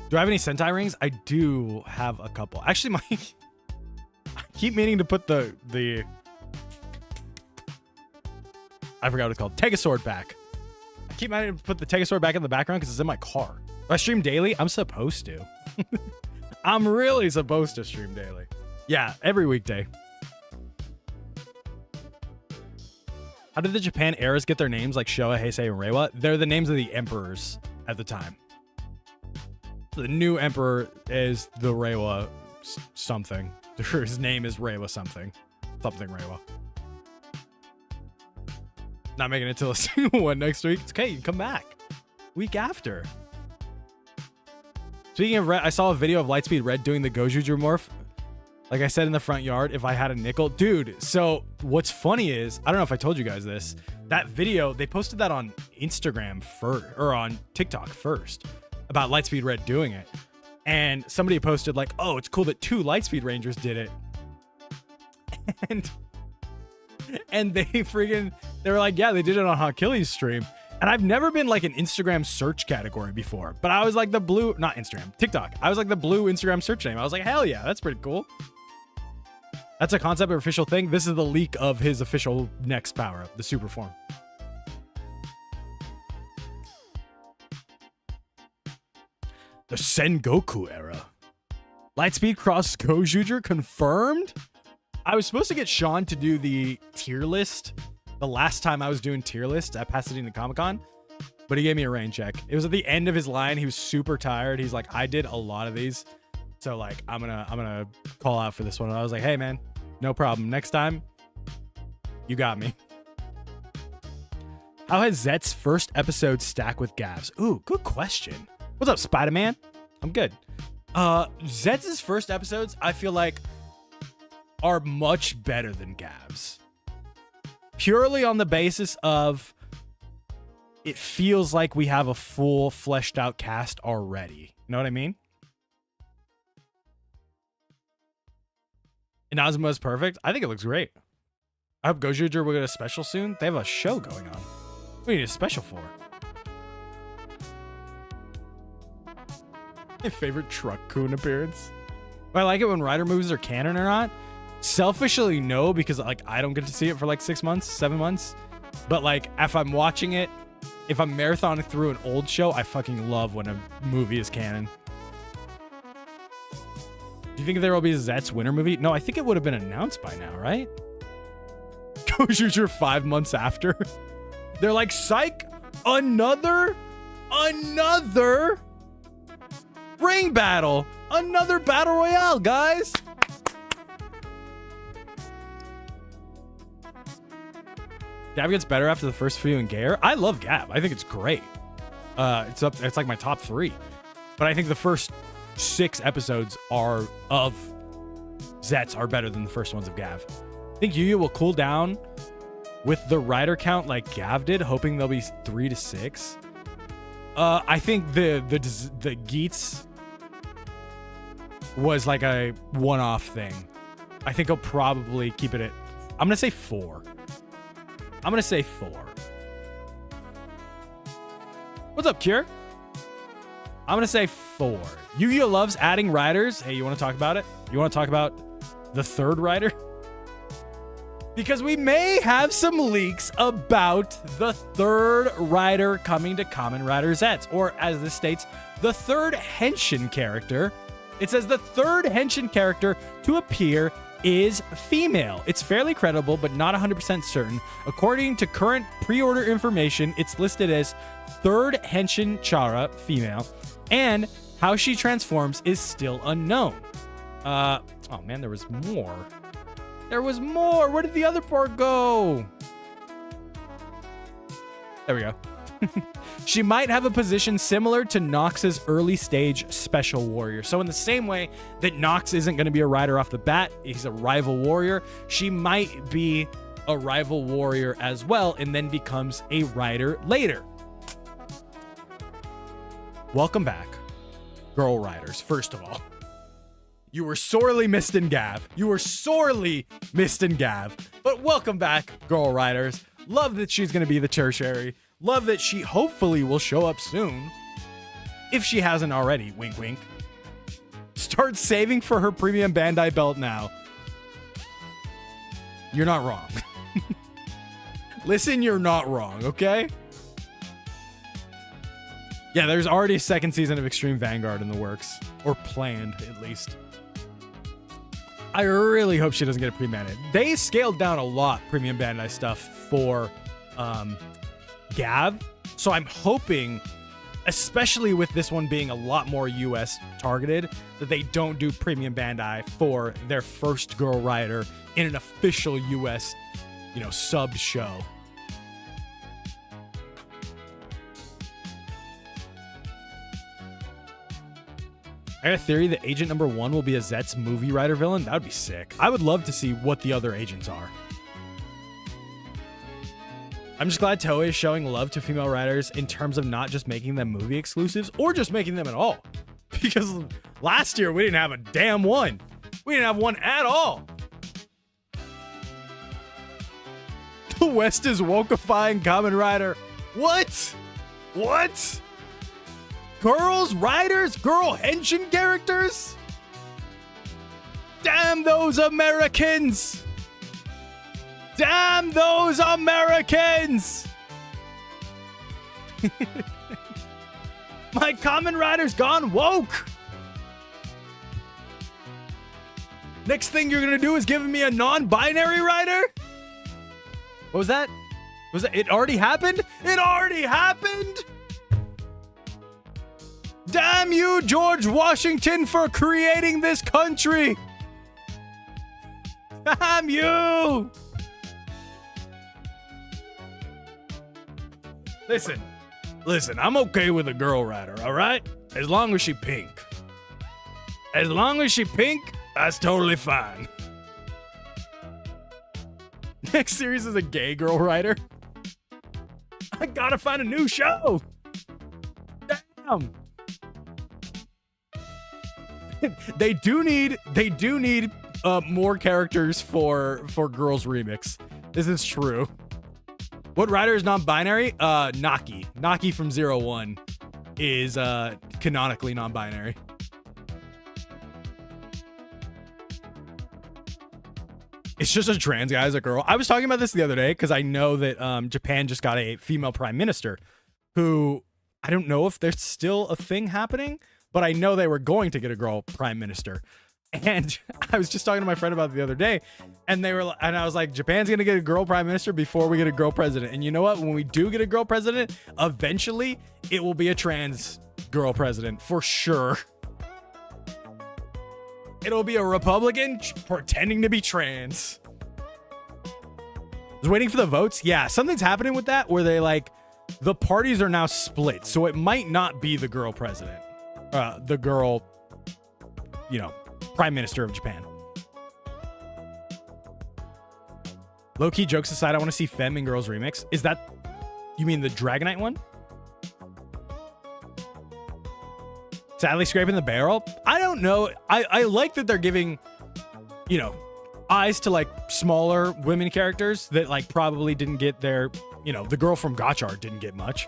Do I have any Sentai rings? I do have a couple. Actually, I keep meaning to put the I forgot what it's called. Tegasword back. I keep meaning to put the Tegasword back in the background because it's in my car. If I stream daily, I'm supposed to. I'm really supposed to stream daily. Yeah, every weekday. How did the Japan eras get their names like Showa, Heisei, and Reiwa? They're the names of the emperors at the time. The new emperor is the Reiwa something. His name is Reiwa something. Something Reiwa. Not making it till a single one next week. It's okay, you can come back. Week after. Speaking of Red, I saw a video of Lightspeed Red doing the Gojuju morph. Like I said in the front yard, if I had a nickel. Dude, so what's funny is, I don't know if I told you guys this, that video, they posted that on Instagram first, or on TikTok first, about Lightspeed Red doing it. And somebody posted like, oh, it's cool that 2 Lightspeed Rangers did it. And they were like, yeah, they did it on Hakili's stream. And I've never been like an Instagram search category before, but I was like the blue, not Instagram, TikTok. I was like the blue Instagram search name. I was like, hell yeah, that's pretty cool. That's a concept or official thing. This is the leak of his official next power up, the super form. The Sengoku era. Lightspeed cross Gojuger confirmed? I was supposed to get Sean to do the tier list the last time I was doing tier lists at Pasadena Comic-Con, but he gave me a rain check. It was at the end of his line. He was super tired. He's like, I did a lot of these. So like, I'm gonna call out for this one. And I was like, hey man, no problem. Next time, you got me. How has Zet's first episode stack with Gav's? Ooh, good question. What's up, Spider-Man? I'm good. Zet's first episodes, I feel like, are much better than Gav's. purely on the basis of it feels like we have a full fleshed out cast already. You know what I mean? Inazuma is perfect. I think it looks great. I hope Gojuger will get a special soon. They have a show going on. What do you need a special for? My favorite Truck-kun appearance. Do I like it when Rider movies are canon or not? Selfishly, no, because like I don't get to see it for like 6 months, 7 months. But like if I'm watching it, if I'm marathoning through an old show, I fucking love when a movie is canon. Do you think there will be a Zets winter movie? No, I think it would have been announced by now, right? Gojuger 5 months after. They're like, psych, another ring battle. Another battle royale, guys. Gab gets better after the first few in Gair. I love Gab. I think it's great. It's like my top 3. But I think the first 6 episodes of Zets are better than the first ones of Gav. I think Yu Yu will cool down with the rider count like Gav did, hoping there'll be 3 to 6. I think the Geats was like a one-off thing. I think he'll probably keep it at, I'm gonna say 4. What's up, Cure? I'm gonna say 4. Yu-Gi-Oh loves adding riders. Hey, you want to talk about it? You want to talk about the 3rd rider? Because we may have some leaks about the 3rd rider coming to Kamen Rider Zets, or as this states, the 3rd Henshin character. It says the 3rd Henshin character to appear is female. It's fairly credible, but not 100% certain. According to current pre-order information, it's listed as 3rd Henshin Chara, female, and how she transforms is still unknown. Oh man, there was more. Where did the other part go? There we go. She might have a position similar to Nox's early stage special warrior. So in the same way that Nox isn't going to be a rider off the bat, he's a rival warrior, she might be a rival warrior as well and then becomes a rider later. Welcome back, girl riders. First of all, you were sorely missed in Gav. But welcome back, girl riders. Love that she's going to be the tertiary. Love that she hopefully will show up soon. If she hasn't already, wink, wink. Start saving for her premium Bandai belt now. You're not wrong. Listen, you're not wrong, okay? Yeah, there's already a 2nd season of Extreme Vanguard in the works. Or planned, at least. I really hope she doesn't get a pre-Bandai. They scaled down a lot premium Bandai stuff for Gav. So I'm hoping, especially with this one being a lot more US targeted, that they don't do premium Bandai for their first girl rider in an official US, subbed show. I got a theory that Agent Number 1 will be a Zets movie rider villain. That would be sick. I would love to see what the other agents are. I'm just glad Toei is showing love to female riders in terms of not just making them movie exclusives or just making them at all. Because last year we didn't have a damn one. We didn't have one at all. The West is wokeifying Kamen Rider. What? Girls, riders, girl henshin characters? Damn those Americans! Damn those Americans! My Kamen Rider's gone woke! Next thing you're gonna do is give me a non-binary rider? What was that? It already happened? It already happened? Damn you, George Washington, for creating this country! Damn you! Listen, I'm okay with a girl rider, alright? As long as she pink. As long as she pink, that's totally fine. Next series is a gay girl writer. I gotta find a new show. Damn. They do need more characters for Girls Remix. This is true. What writer is non-binary? Naki. Naki from 01 is canonically non-binary. It's just a trans guy as a girl. I was talking about this the other day because I know that Japan just got a female prime minister who, I don't know if there's still a thing happening, but I know they were going to get a girl prime minister. And I was just talking to my friend about it the other day, and I was like, Japan's going to get a girl prime minister before we get a girl president. And you know what? When we do get a girl president, eventually it will be a trans girl president for sure. It'll be a Republican pretending to be trans. I was waiting for the votes. Yeah, something's happening with that where the parties are now split. So it might not be the girl president. The girl, prime minister of Japan. Low-key jokes aside, I want to see Femme in Girls Remix. Is that, you mean the Dragonite one? Sadly scraping the barrel? I don't know. I like that they're giving, eyes to smaller women characters that probably didn't get their, the girl from Gotchard didn't get much.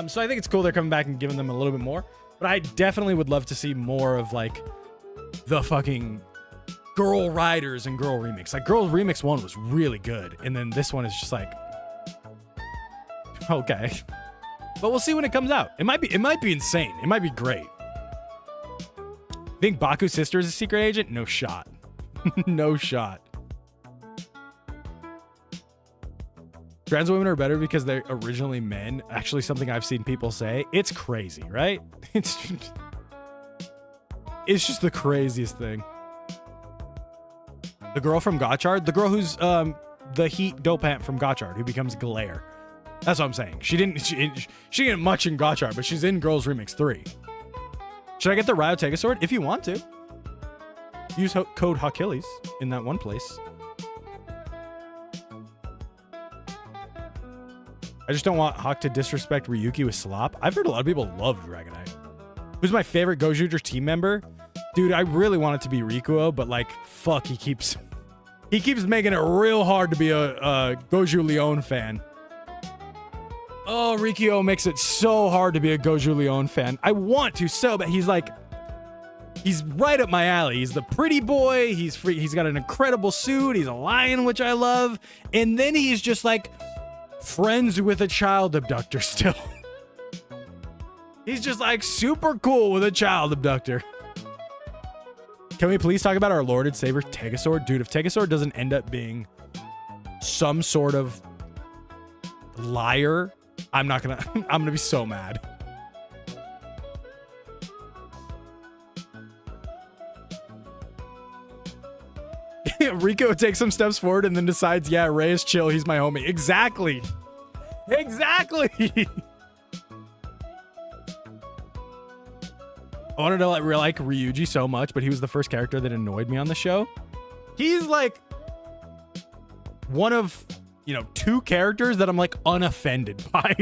So I think it's cool they're coming back and giving them a little bit more. But I definitely would love to see more of the fucking girl riders and Girl Remix. Girl Remix 1 was really good. And then this one is just okay. But we'll see when it comes out. It might be insane. It might be great. Think Baku's sister is a secret agent? No shot. No shot. Trans women are better because they're originally men. Actually, something I've seen people say. It's crazy, right? It's just the craziest thing. The girl from Gotchard, the girl who's the Heat Dopant from Gotchard, who becomes Glare. That's what I'm saying. She didn't get much in Gotchard, but she's in Girls Remix 3. Should I get the Ryo Tegasword? If you want to. Use code Hawkillies in that one place. I just don't want Hawk to disrespect Ryuki with slop. I've heard a lot of people love Dragonite. Who's my favorite Gojuger team member? Dude, I really want it to be Rikuo, but fuck, he keeps making it real hard to be a Goju Leon fan. Oh, Rikuo makes it so hard to be a Goju Leon fan. I want to so bad. He's right up my alley. He's the pretty boy. He's free. He's got an incredible suit. He's a lion, which I love. And then he's just friends with a child abductor still. He's just super cool with a child abductor. Can we please talk about our Lord and Savior Tegasword? Dude, if Tegasword doesn't end up being some sort of liar, I'm gonna be so mad. Rico takes some steps forward and then decides, yeah, Ray is chill. He's my homie. Exactly. Exactly. I wanted to like Ryuji so much, but he was the first character that annoyed me on the show. He's one of, 2 characters that I'm unoffended by.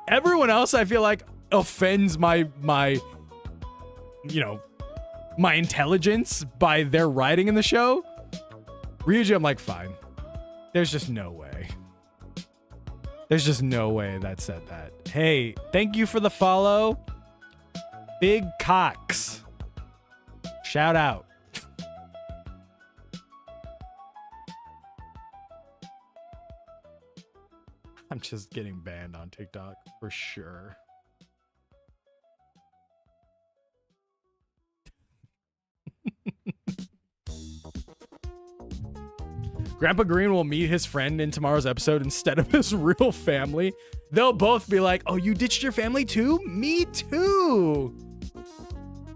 Everyone else I feel offends my intelligence by their writing in the show. Ryuji, I'm fine. There's just no way. There's just no way that said that. Hey, thank you for the follow. Big Cox. Shout out. I'm just getting banned on TikTok for sure. Grandpa Green will meet his friend in tomorrow's episode instead of his real family. They'll both be like, oh, you ditched your family too? Me too.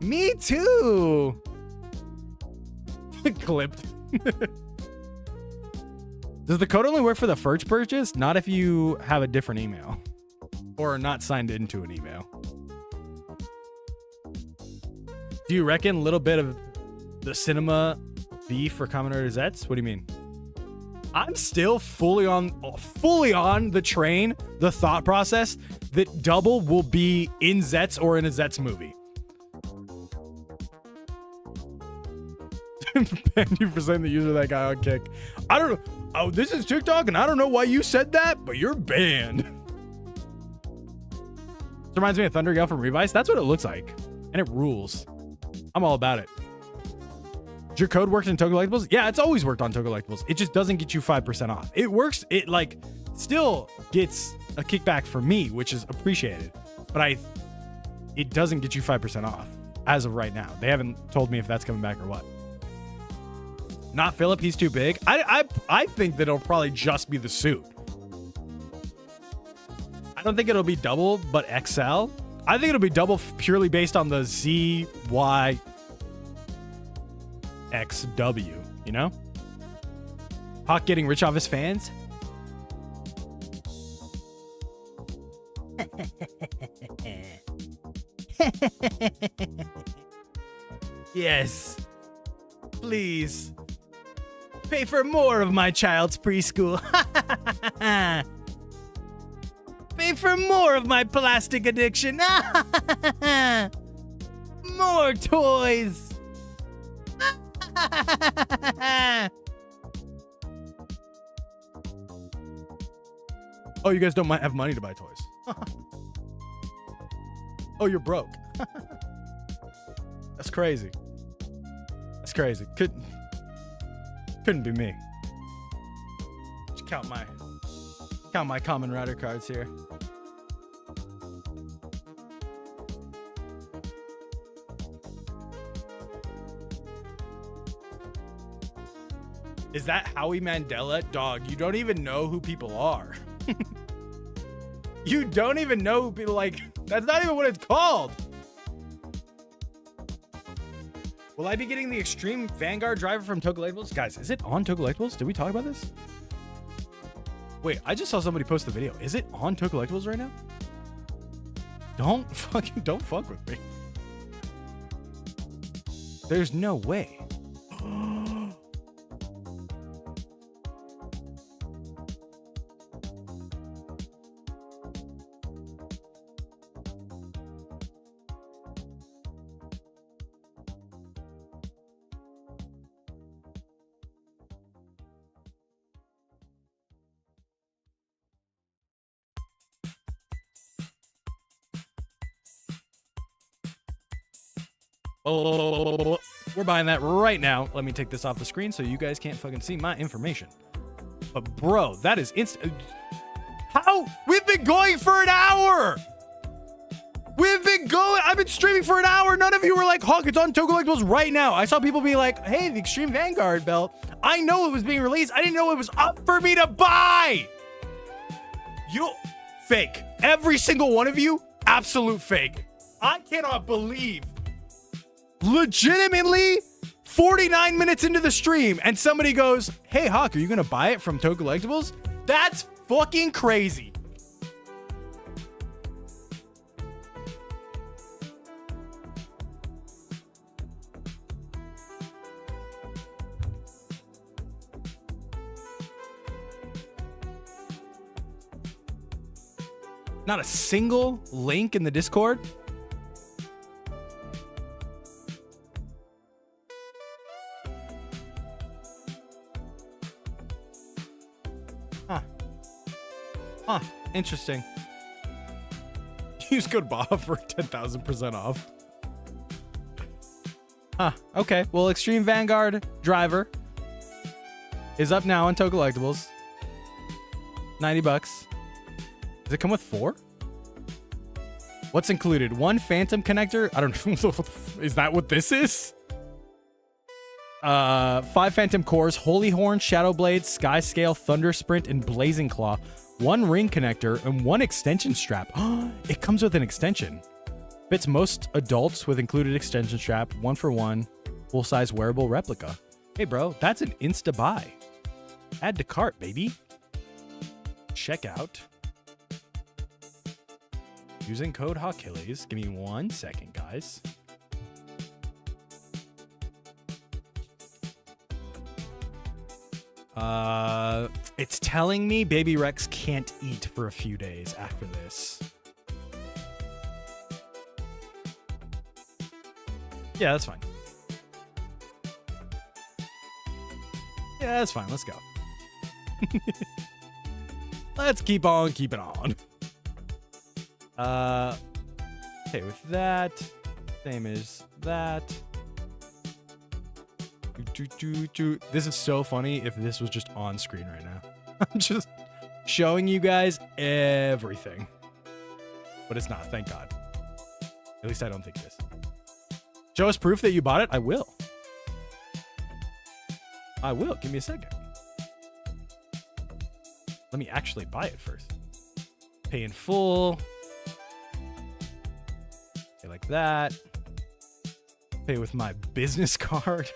Me too. Clipped. Does the code only work for the first purchase? Not if you have a different email or not signed into an email. Do you reckon a little bit of the cinema beef for Commodore Zets? What do you mean? I'm still fully on the train, the thought process that Double will be in Zets or in a Zets movie. Thank you for saying the user that guy on Kick. I don't know. Oh, this is TikTok, and I don't know why you said that, but you're banned. This reminds me of Thunder Gale from Revice. That's what it looks like, and it rules. I'm all about it. Does your code work in Togo Collectibles? Yeah, it's always worked on Togo Collectibles. It just doesn't get you 5% off. It works. It like still gets a kickback for me, which is appreciated, but it doesn't get you 5% off as of right now. They haven't told me if that's coming back or what. Not Philip, he's too big. I think that it'll probably just be the suit. I don't think it'll be double, but XL. I think it'll be double purely based on the ZY XW, you know? Hawk getting rich off his fans. Yes. Please. Pay for more of my child's preschool. Pay for more of my plastic addiction. More toys. Oh, you guys don't have money to buy toys. Oh, you're broke. That's crazy. That's crazy. Couldn't be me. Just count my common rider cards here. Is that Howie Mandela? Dog, you don't even know who people are. You don't even know who people like. That's not even what it's called. Will I be getting the Extreme Vanguard driver from Togo Collectibles? Guys, is it on Togo Collectibles? Did we talk about this? Wait, I just saw somebody post the video. Is it on Togo Collectibles right now? Don't fuck with me. There's no way. Oh, we're buying that right now. Let me take this off the screen so you guys can't fucking see my information. But bro, that is instant. How? We've been going for an hour. I've been streaming for an hour. None of you were like, Hawk, it's on Togo Collectibles right now. I saw people be like, hey, the Extreme Vanguard belt. I know it was being released. I didn't know it was up for me to buy. You fake. Every single one of you, absolute fake. I cannot believe. Legitimately 49 minutes into the stream and somebody goes, hey Hawk, are you gonna buy it from Togo Collectibles? That's fucking crazy. Not a single link in the Discord. Huh, interesting. Use code BAH for 10,000% off. Huh, okay. Well, Extreme Vanguard driver is up now on Togo Collectibles. $90. Does it come with 4? What's included? 1 Phantom connector? I don't know. Is that what this is? 5 Phantom cores, Holy Horn, Shadow Blade, Sky Scale, Thunder Sprint, and Blazing Claw. 1 ring connector and 1 extension strap. It comes with an extension. Fits most adults with included extension strap. 1-for-1 full-size wearable replica. Hey bro, that's an insta buy. Add to cart, baby. Check out. Using code Hawkillies. Give me 1 second, guys. It's telling me Baby Rex can't eat for a few days after this. Yeah, that's fine. Yeah, that's fine. Let's go. Let's keep on keeping on. Okay, with that, same as that. This is so funny if this was just on screen right now. I'm just showing you guys everything. But it's not, thank God. At least I don't think it is. Show us proof that you bought it? I will. I will. Give me a second. Let me actually buy it first. Pay in full. Pay like that. Pay with my business card.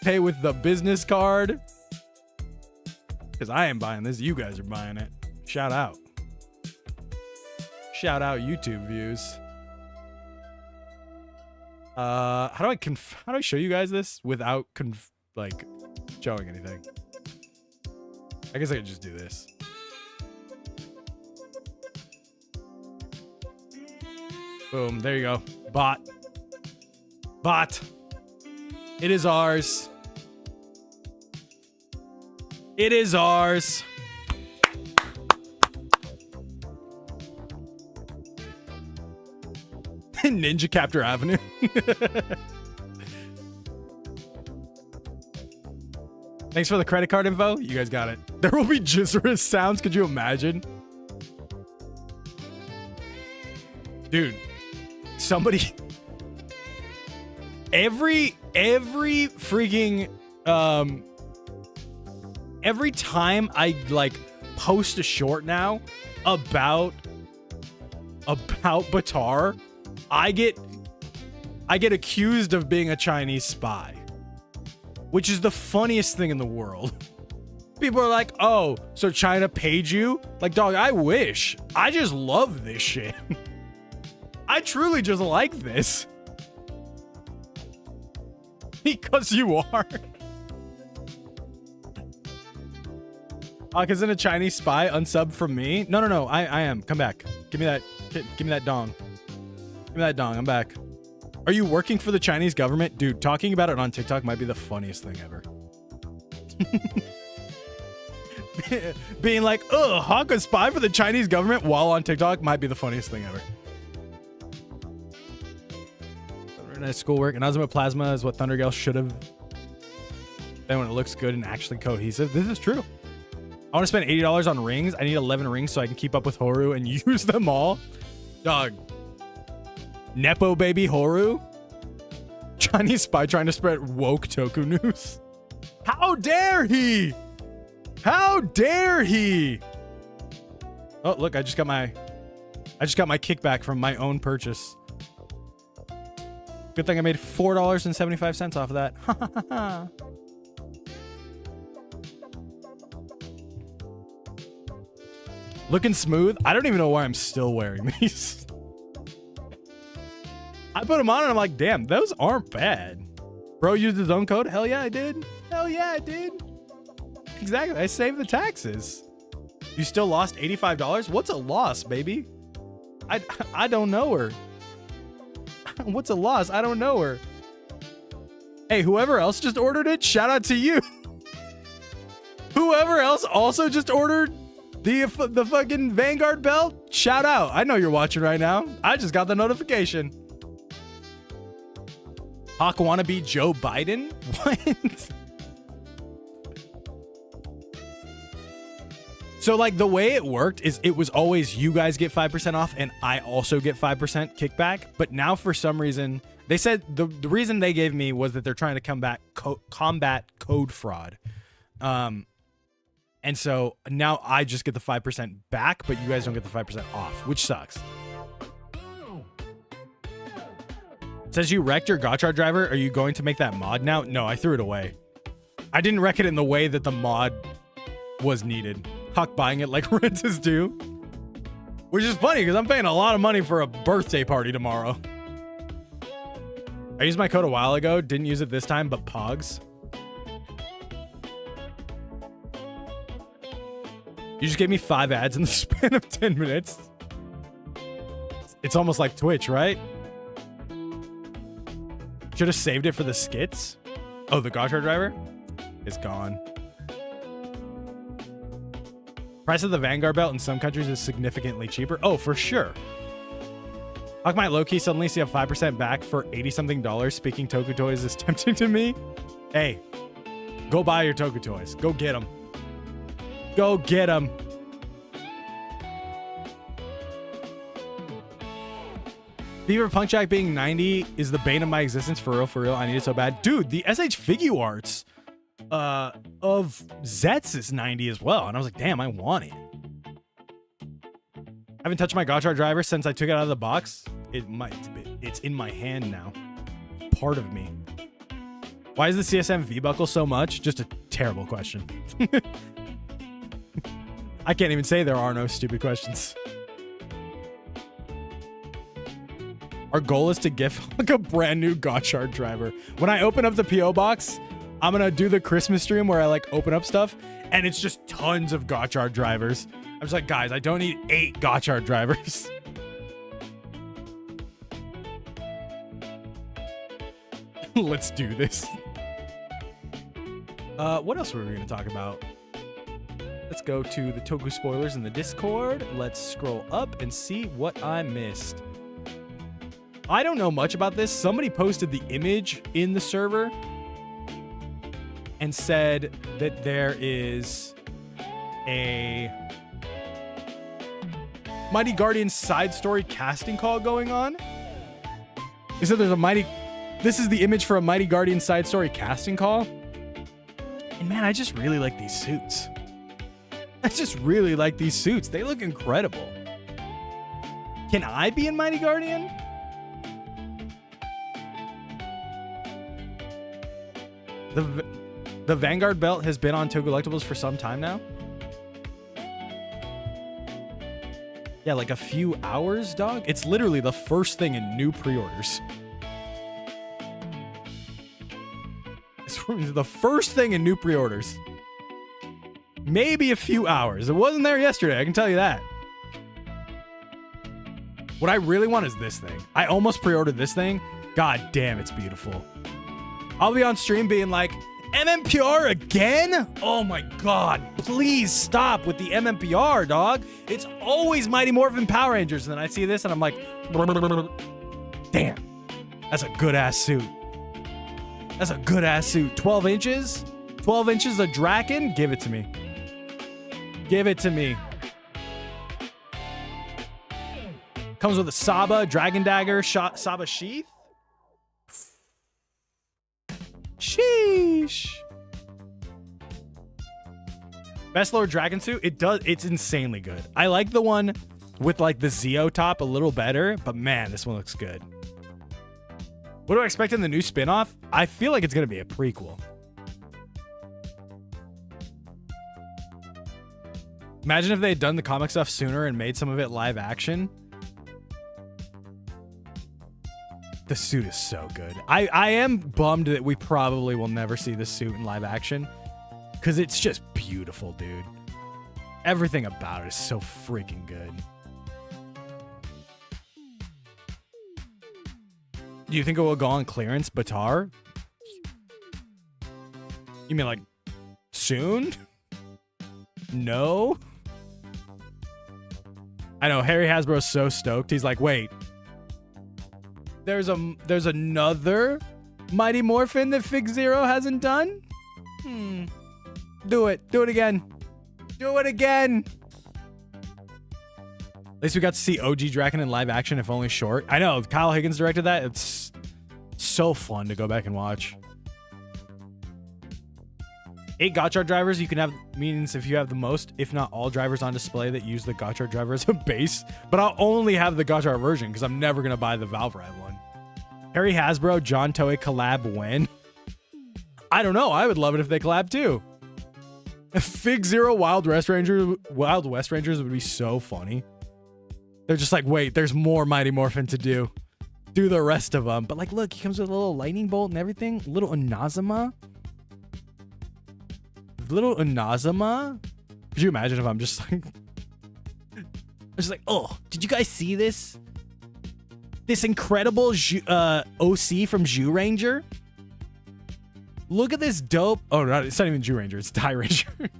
Pay with the business card. Because I am buying this. You guys are buying it. Shout out. Shout out YouTube views. How do I show you guys this without showing anything? I guess I could just do this. Boom, there you go. Bot. It is ours. It is ours. Ninja Captor Avenue. Thanks for the credit card info. You guys got it. There will be gizzerous sounds. Could you imagine? Dude, somebody... Every freaking... Every time I, post a short now about Batar, I get accused of being a Chinese spy, which is the funniest thing in the world. People are like, oh, so China paid you? Like, dog, I wish. I just love this shit. I truly just like this. Because you are. Isn't a Chinese spy unsub from me? No. I am. Come back. Give me that dong. Give me that dong. I'm back. Are you working for the Chinese government? Dude, talking about it on TikTok might be the funniest thing ever. Being like, oh, Hawk a spy for the Chinese government while on TikTok might be the funniest thing ever. Nice schoolwork. And Ultimate Plasma is what Thundergale should have been when it looks good and actually cohesive. This is true. I want to spend $80 on rings. I need 11 rings so I can keep up with Horu and use them all. Dog. Nepo baby Horu? Chinese spy trying to spread woke Toku news. How dare he? How dare he? Oh, look, I just got my kickback from my own purchase. Good thing I made $4.75 off of that. Looking smooth. I don't even know why I'm still wearing these. I put them on and I'm like, damn, those aren't bad. Bro used his own code. Hell yeah, I did. Hell yeah, I did. Exactly. I saved the taxes. You still lost $85? What's a loss, baby? I don't know her. What's a loss? I don't know her. Hey, whoever else just ordered it, shout out to you. Whoever else also just ordered the fucking Vanguard belt, shout out. I know you're watching right now. I just got the notification. Hawk wanna be Joe Biden? What? So the way it worked is it was always you guys get 5% off and I also get 5% kickback. But now for some reason, they said the reason they gave me was that they're trying to combat code fraud. And so now I just get the 5% back, but you guys don't get the 5% off, which sucks. It says you wrecked your Gotchard driver. Are you going to make that mod now? No, I threw it away. I didn't wreck it in the way that the mod was needed. Hawk buying it like rent is due. Which is funny because I'm paying a lot of money for a birthday party tomorrow. I used my code a while ago. Didn't use it this time, but Pogs. You just gave me 5 ads in the span of 10 minutes. It's almost like Twitch, right? Should have saved it for the skits. Oh, the Gotchard driver is gone. Price of the Vanguard belt in some countries is significantly cheaper. Oh, for sure. Hawk might low-key suddenly see a 5% back for 80-something. Speaking Toku Toys is tempting to me. Hey, go buy your Toku Toys. Go get them. Go get them. Beaver Punk Jack being 90 is the bane of my existence. For real, for real. I need it so bad. Dude, the SH Figure Arts of Zets is 90 as well. And I was like, damn, I want it. I haven't touched my Gotchard driver since I took it out of the box. It's in my hand now. Part of me. Why is the CSM V-Buckle so much? Just a terrible question. I can't even say there are no stupid questions. Our goal is to give like a brand new Gotchard driver. When I open up the PO box, I'm gonna do the Christmas stream where I like open up stuff and it's just tons of Gotchard drivers. I'm just like, guys, I don't need 8 Gotchard drivers. Let's do this. What else were we gonna talk about? Let's go to the Toku spoilers in the Discord. Let's scroll up and see what I missed. I don't know much about this. Somebody posted the image in the server and said that there is a Mighty Guardian side story casting call going on. They said this is the image for a Mighty Guardian side story casting call. And man, I just really like these suits. They look incredible. Can I be in Mighty Guardian? The Vanguard belt has been on Toku Collectibles for some time now. Yeah, like a few hours, dog. It's literally the first thing in new pre-orders. It's the first thing in new pre-orders. Maybe a few hours. It wasn't there yesterday, I can tell you that. What I really want is this thing. I almost pre-ordered this thing. God damn, it's beautiful. I'll be on stream being like, MMPR again? Oh my god, please stop with the MMPR, dog. It's always Mighty Morphin Power Rangers. And then I see this and I'm like, damn, that's a good ass suit. 12 inches? 12 inches of Draken? Give it to me. Comes with a Saba, Dragon Dagger, Saba Sheath. Sheesh. Best Lord Dragon suit? It's insanely good. I like the one with like the Zeo top a little better, but man, this one looks good. What do I expect in the new spin-off? I feel like it's going to be a prequel. Imagine if they had done the comic stuff sooner and made some of it live action. The suit is so good. I am bummed that we probably will never see this suit in live action because it's just beautiful, dude. Everything about it is so freaking good. Do you think it will go on clearance, Batar? You mean like soon? No? I know, Harry Hasbro's so stoked. He's like, wait. There's another Mighty Morphin that Fig Zero hasn't done? Do it. Do it again. Do it again. At least we got to see OG Draken in live action, if only short. I know, Kyle Higgins directed that. It's so fun to go back and watch. 8 Gotchard drivers you can have means if you have the most, if not all drivers on display that use the Gotchard driver as a base. But I'll only have the Gotchard version because I'm never going to buy the Valve Ride one. Harry Hasbro, John Toei collab when? I don't know. I would love it if they collab too. Fig Zero Wild West Rangers would be so funny. They're just like, wait, there's more Mighty Morphin to do. Do the rest of them. But like, look, he comes with a little lightning bolt and everything. Little Inazuma. Could you imagine if I'm just like, oh, did you guys see this? This incredible OC from Zyuranger? Look at this dope. Oh, no, it's not even Zyuranger. It's Dairanger.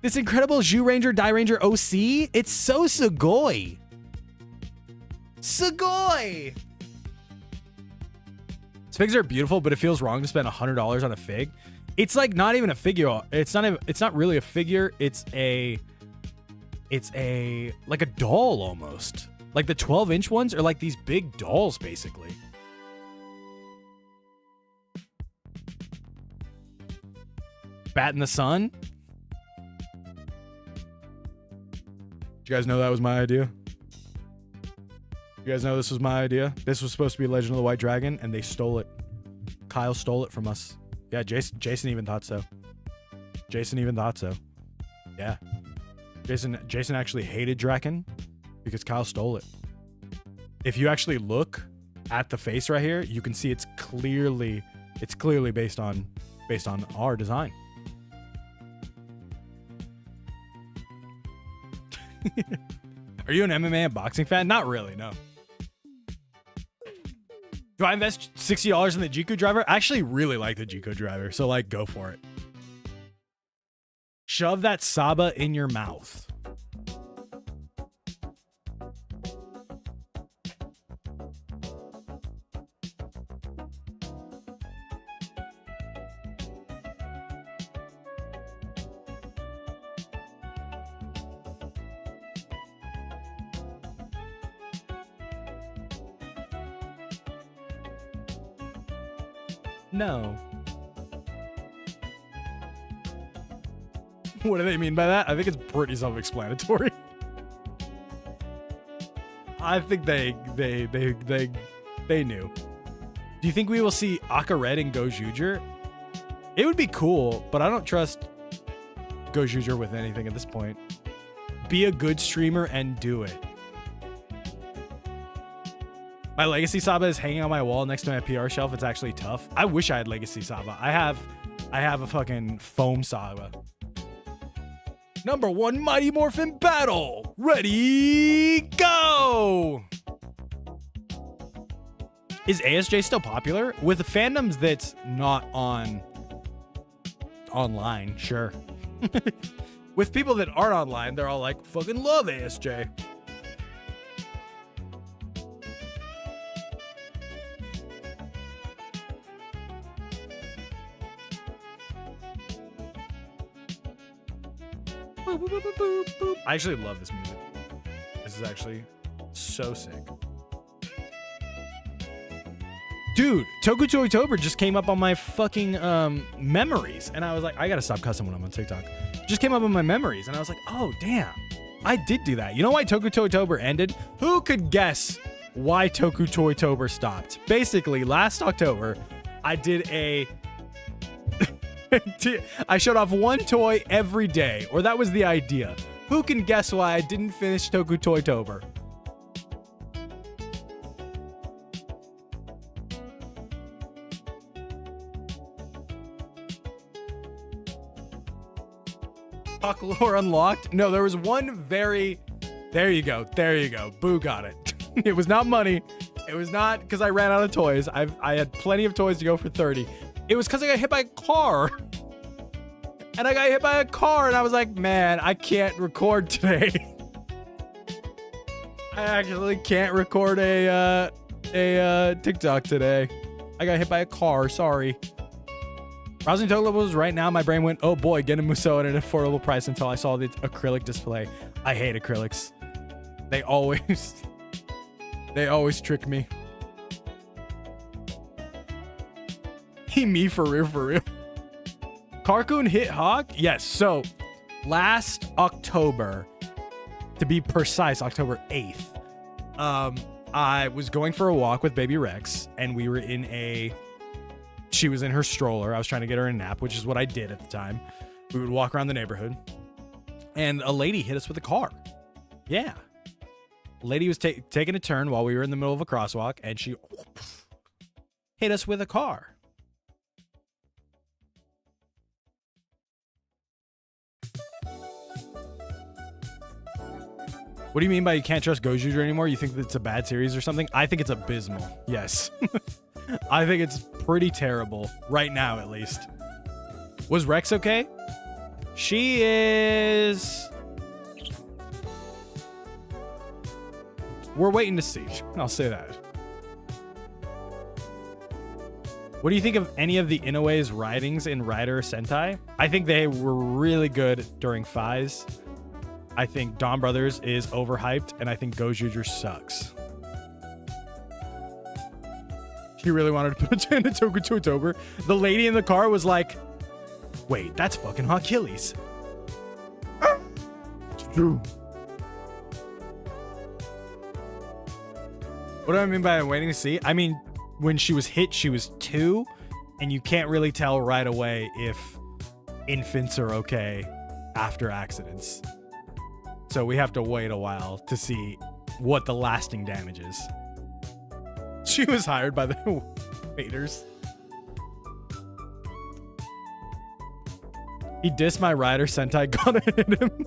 This incredible Zyuranger, Dairanger OC. It's so Sugoi. Sugoi! Figs are beautiful, but it feels wrong to spend $100 on a fig. It's like not even a figure. It's not really a figure. It's like a doll almost. Like the 12-inch ones are like these big dolls, basically. Bat in the Sun. Did you guys know that was my idea? You guys know this was my idea? This was supposed to be Legend of the White Dragon, and they stole it. Kyle stole it from us. Yeah, Jason even thought so. Jason even thought so. Yeah. Jason actually hated Draken because Kyle stole it. If you actually look at the face right here, you can see it's clearly based on our design. Are you an MMA and boxing fan? Not really, no. Do I invest $60 in the Jiku driver? I actually really like the Jiku driver, so like go for it. Shove that Saba in your mouth. No. What do they mean by that? I think it's pretty self-explanatory. I think they knew. Do you think we will see Aka Red and Gojuger? It would be cool, but I don't trust Gojuger with anything at this point. Be a good streamer and do it. My Legacy Saba is hanging on my wall next to my PR shelf. It's actually tough. I wish I had Legacy Saba. I have a fucking foam Saba. Number 1 Mighty Morphin battle. Ready, go! Is ASJ still popular? With the fandoms that's not online, sure. With people that aren't online, they're all like, fucking love ASJ. I actually love this music. This is actually so sick. Dude, Toku Toytober just came up on my fucking memories. And I was like, I gotta stop cussing when I'm on TikTok. Just came up on my memories. And I was like, oh, damn. I did do that. You know why Toku Toytober ended? Who could guess why Toku Toytober stopped? Basically, last October, I did a... I showed off one toy every day, or that was the idea. Who can guess why I didn't finish Toku Toytober? Puck lore unlocked? No, there was one very... There you go. There you go. Boo got it. It was not money. It was not because I ran out of toys. I had plenty of toys to go for 30. It was because I got hit by a car. And I got hit by a car and I was like, man, I can't record today. I actually can't record a TikTok today. I got hit by a car, sorry. Browsing Tokugawas right now, my brain went, oh boy, get a Musou at an affordable price until I saw the acrylic display. I hate acrylics. They always trick me. Me for real. Carcoon hit Hawk? Yes. So last October, to be precise, October 8th, I was going for a walk with baby Rex and we were she was in her stroller. I was trying to get her a nap, which is what I did at the time. We would walk around the neighborhood and a lady hit us with a car. Yeah. A lady was taking a turn while we were in the middle of a crosswalk and she hit us with a car. What do you mean by you can't trust Gojuger anymore? You think that it's a bad series or something? I think it's abysmal. Yes. I think it's pretty terrible. Right now, at least. Was Rex okay? She is... We're waiting to see. I'll say that. What do you think of any of the Inoue's writings in Rider Sentai? I think they were really good during Phase. I think Dawn Brothers is overhyped, and I think Gojuger sucks. She really wanted to put in a Tokutober. The lady in the car was like, wait, that's fucking Achilles. It's true. What do I mean by waiting to see? I mean, when she was hit, she was 2, and you can't really tell right away if infants are okay after accidents. So we have to wait a while to see what the lasting damage is. She was hired by the waiters. He dissed my Rider Sentai, got it in him.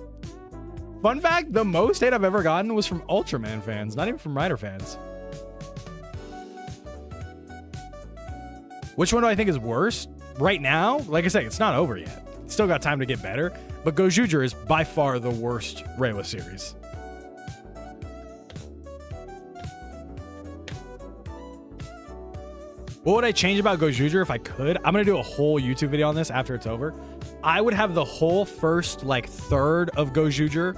Fun fact, the most hate I've ever gotten was from Ultraman fans, not even from Rider fans. Which one do I think is worse? Right now, like I say, it's not over yet. Still got time to get better, but Gojuger is by far the worst Reiwa series. What would I change about Gojuger if I could? I'm going to do a whole YouTube video on this after it's over. I would have the whole first, like, third of Gojuger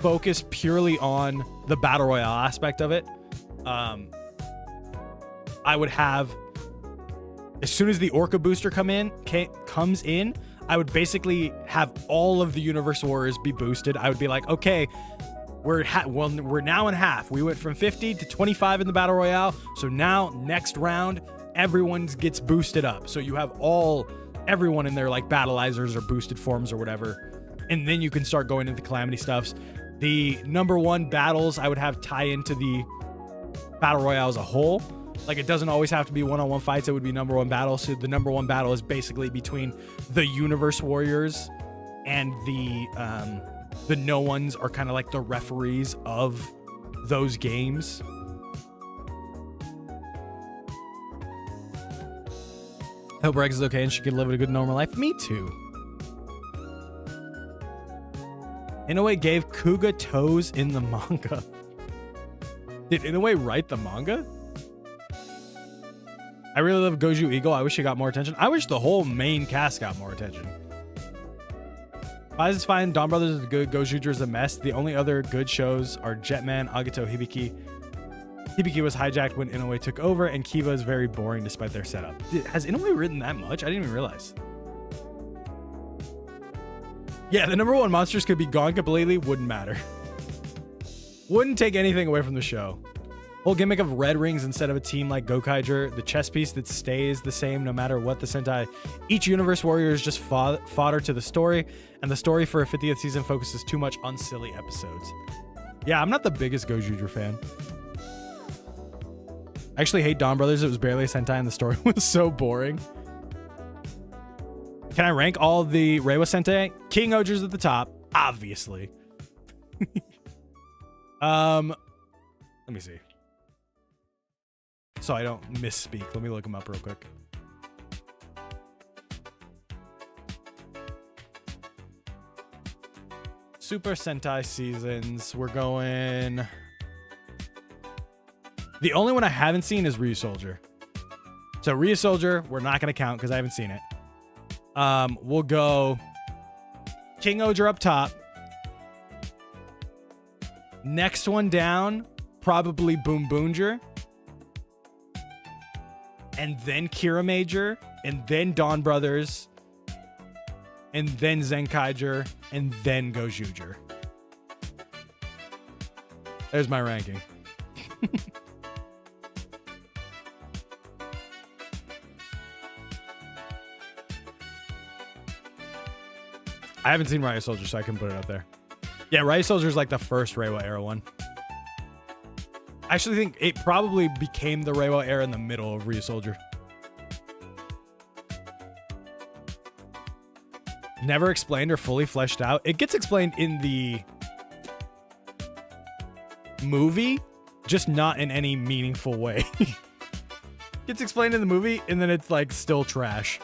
focus purely on the Battle Royale aspect of it. I would have... As soon as the Orca booster comes in, I would basically have all of the Universe Warriors be boosted. I would be like, okay, we're now in half. We went from 50 to 25 in the Battle Royale. So now next round, everyone gets boosted up. So you have everyone in their like battleizers or boosted forms or whatever. And then you can start going into Calamity stuffs. The number 1 battles I would have tie into the Battle Royale as a whole. Like, it doesn't always have to be one-on-one fights. It would be number 1 battle. So the number 1 battle is basically between the Universe Warriors and the No Ones are kind of like the referees of those games. Hope Rex is okay and she can live a good normal life. Me too. Inoue gave Kuga toes in the manga. Did Inoue write the manga? I really love Goju Eagle. I wish he got more attention. I wish the whole main cast got more attention. Fize is fine. Dawn Brothers is good. Gojuger is a mess. The only other good shows are Jetman, Agito, Hibiki. Hibiki was hijacked when Inoue took over, and Kiva is very boring despite their setup. Has Inoue written that much? I didn't even realize. Yeah, the number 1 monsters could be gone completely. Wouldn't matter. Wouldn't take anything away from the show. Whole gimmick of red rings instead of a team like Gokaiger, the chess piece that stays the same no matter what the Sentai. Each Universe Warrior is just fodder to the story, and the story for a 50th season focuses too much on silly episodes. Yeah, I'm not the biggest Gojuger fan. I actually hate Dawn Brothers. It was barely a Sentai and the story was so boring. Can I rank all the Reiwa Sentai? King Oger's at the top, obviously. Let me see. So I don't misspeak. Let me look them up real quick. Super Sentai seasons. We're going... The only one I haven't seen is Ryu Soldier. So Ryu Soldier, we're not going to count because I haven't seen it. We'll go King Oger up top. Next one down, probably Boom Boonger. And then Kira Major. And then Dawn Brothers. And then Zenkaiger. And then Gojuger. There's my ranking. I haven't seen Riot Soldier, so I can put it up there. Yeah, Riot Soldier is like the first Reiwa era one. I actually think it probably became the Reiwa era in the middle of Ryu Soldier. Never explained or fully fleshed out. It gets explained in the movie, just not in any meaningful way. Gets explained in the movie, and then it's like still trash.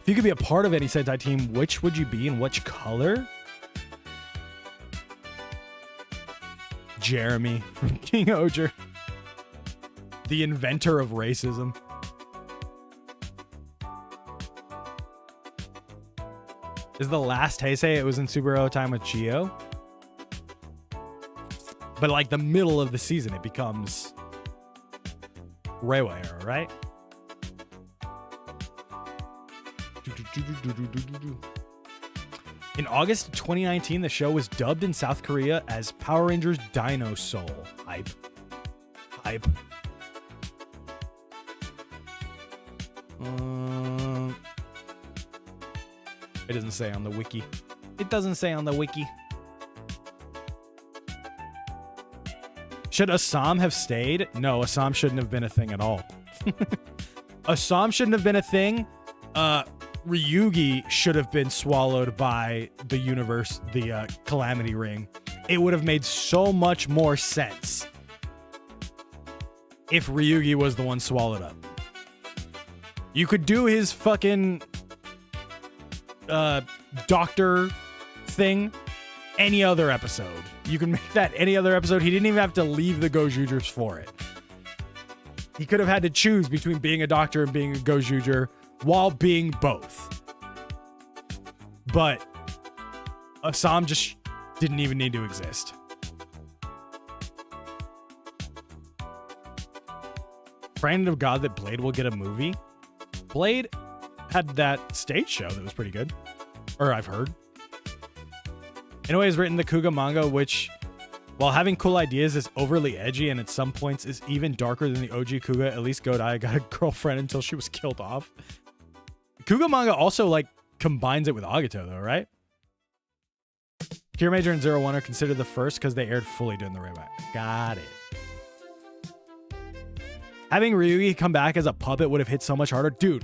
If you could be a part of any Sentai team, which would you be and which color? Jeremy from King Oger. The inventor of racism. Is the last Heisei it was in Superhero Time with Chio? But like the middle of the season, it becomes Reiwa era, right? In August 2019, the show was dubbed in South Korea as Power Rangers Dino Soul. Hype. Hype. It doesn't say on the wiki. It doesn't say on the wiki. Should Assam have stayed? No, Assam shouldn't have been a thing at all. Assam shouldn't have been a thing. Ryugi should have been swallowed by the universe, the Calamity Ring. It would have made so much more sense if Ryugi was the one swallowed up. You could do his fucking doctor thing any other episode. You can make that any other episode. He didn't even have to leave the Gojujers for it. He could have had to choose between being a doctor and being a Gojuger while being both. But Assam just didn't even need to exist. Praying to God that Blade will get a movie. Blade had that stage show that was pretty good. Or I've heard. Inoue has written the Kuga manga, which, while having cool ideas, is overly edgy and at some points is even darker than the OG Kuga. At least Godai got a girlfriend until she was killed off. Kuga manga also like combines it with Agito though, right? Cure Major and 01 are considered the first because they aired fully during the Reiwa. Got it. Having Ryugi come back as a puppet would have hit so much harder. Dude,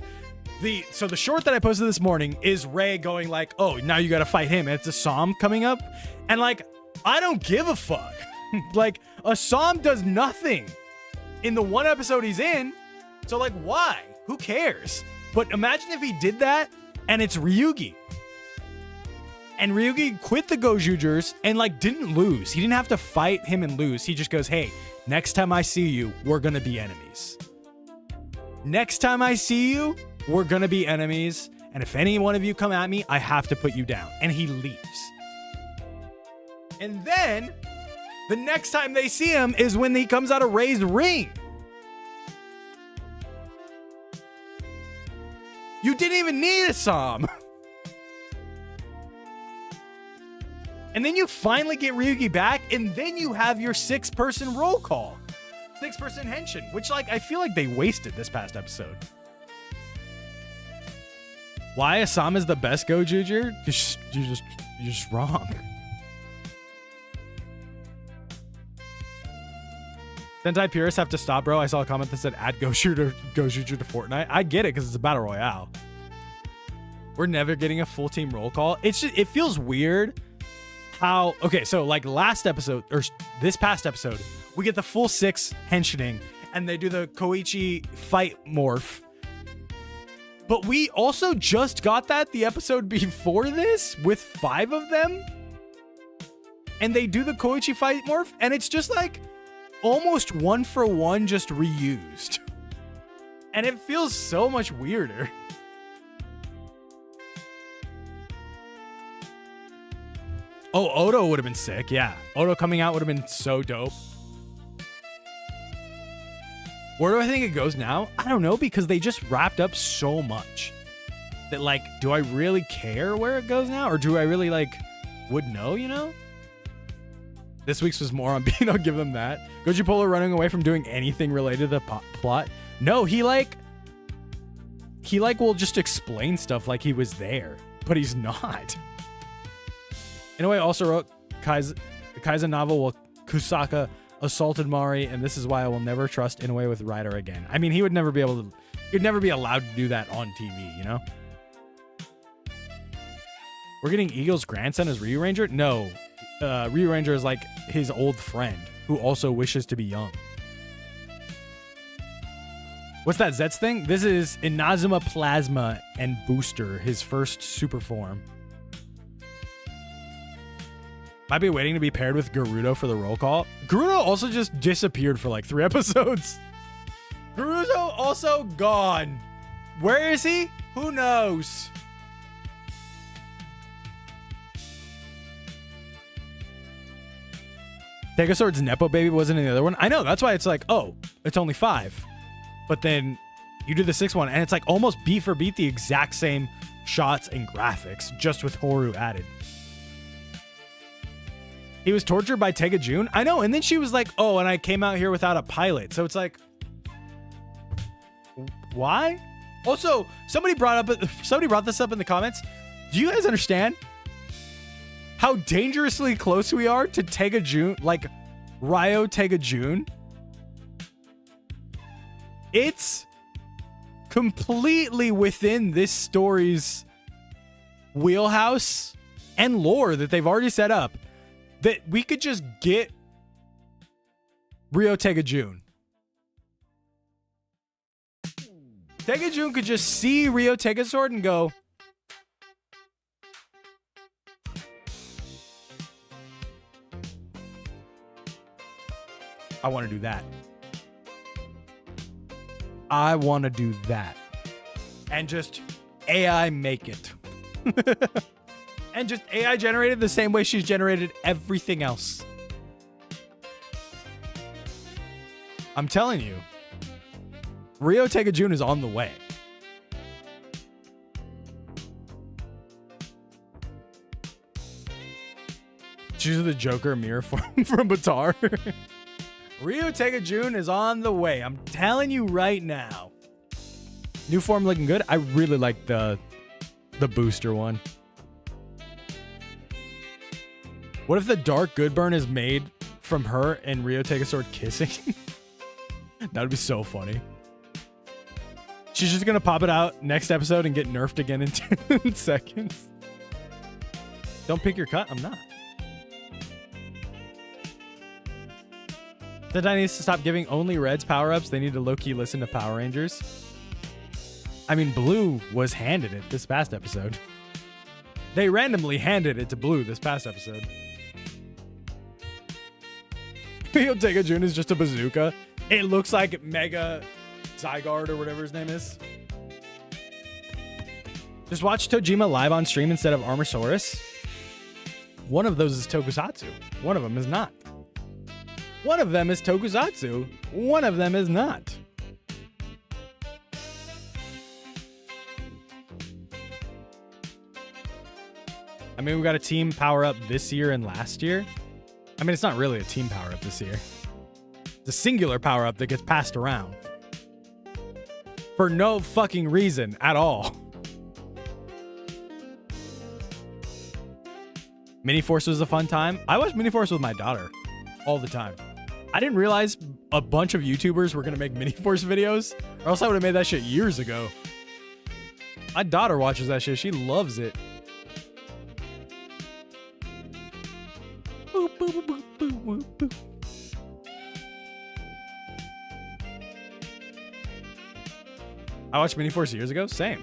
so the short that I posted this morning is Ray going like, oh, now you got to fight him. And it's Assam coming up. And like, I don't give a fuck. Like, Assam does nothing in the one episode he's in. So like, why? Who cares? But imagine if he did that and it's Ryugi. And Ryugi quit the Gojujers and like didn't lose. He didn't have to fight him and lose. He just goes, hey, next time I see you, we're going to be enemies. Next time I see you, we're going to be enemies. And if any one of you come at me, I have to put you down. And he leaves. And then the next time they see him is when he comes out of Ray's ring. You didn't even need Assam. And then you finally get Ryugi back, and then you have your 6-person roll call. 6-person henshin, which like I feel like they wasted this past episode. Why Assam is the best Gojuger? You're just wrong. Sentai purists have to stop, bro. I saw a comment that said add Gojuger to Fortnite. I get it because it's a battle royale. We're never getting a full team roll call. It's just, it feels weird how, okay, so like last episode or this past episode, we get the full 6 henshining and they do the Koichi fight morph. But we also just got that the episode before this with 5 of them. And they do the Koichi fight morph and it's just like almost 1-for-1 just reused. And it feels so much weirder. Oh, Odo would have been sick. Yeah. Odo coming out would have been so dope. Where do I think it goes now? I don't know, because they just wrapped up so much that like, do I really care where it goes now? Or do I really like would know, you know? This week's was more on being, I'll give them that. Goji Polo running away from doing anything related to the plot. No, he will just explain stuff like he was there, but he's not. Inoue also wrote Kaizen novel while Kusaka assaulted Mari, and this is why I will never trust Inoue with Rider again. I mean, he would never be able to, he'd never be allowed to do that on TV, you know? We're getting Eagle's grandson as Ryu Ranger? No. Ryu Ranger is like his old friend who also wishes to be young. What's that Zets thing? This is Inazuma Plasma and Booster, his first super form. Might be waiting to be paired with Gerudo for the roll call. Gerudo also just disappeared for like 3 episodes. Gerudo also gone. Where is he? Who knows? Tegasword's Nepo baby wasn't in the other one. I know, that's why it's like, oh, it's only 5. But then you do the 6th one, and it's like almost beat for beat the exact same shots and graphics, just with Horu added. He was tortured by Tega June? I know, and then she was like, oh, and I came out here without a pilot. So it's like, why? Also, somebody brought this up in the comments. Do you guys understand how dangerously close we are to Tega June, like Ryo Tega June? It's completely within this story's wheelhouse and lore that they've already set up that we could just get Ryo Tega June. Tega June could just see Ryo Tegasword and go, I want to do that. I want to do that. And just AI make it. And just AI generated the same way she's generated everything else. I'm telling you, Ryo Tega June is on the way. She's the Joker mirror from Batar. Ryo Tega June is on the way. I'm telling you right now. New form looking good. I really like the booster one. What if the Dark Good Burn is made from her and Ryo Tegasword kissing? That would be so funny. She's just going to pop it out next episode and get nerfed again in 10 seconds. Don't pick your cut? I'm not. Sentai needs to stop giving only Reds power-ups. They need to low-key listen to Power Rangers. I mean, Blue was handed it this past episode. They randomly handed it to Blue this past episode. Ryo Tega June is just a bazooka. It looks like Mega Zygarde or whatever his name is. Just watch Tojima live on stream instead of Armosaurus. One of those is Tokusatsu. One of them is not. One of them is Tokusatsu. One of them is not. I mean, we got a team power up this year and last year. I mean, it's not really a team power up this year. It's a singular power up that gets passed around for no fucking reason at all. Mini-Force was a fun time. I watched Mini-Force with my daughter all the time. I didn't realize a bunch of YouTubers were going to make Mini-Force videos, or else I would have made that shit years ago. My daughter watches that shit. She loves it. Boop, boop, boop, boop, boop, boop. I watched Mini-Force years ago. Same.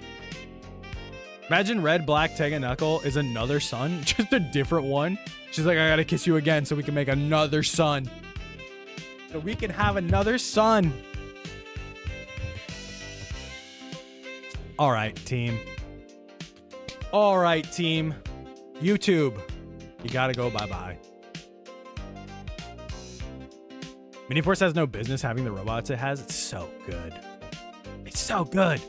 Imagine Red, Black, Tega, Knuckle is another son. Just a different one. She's like, I gotta kiss you again so we can make another son. So we can have another son. All right, team. All right, team. YouTube, you gotta go bye-bye. Mini-Force has no business having the robots it has. It's so good. It's so good.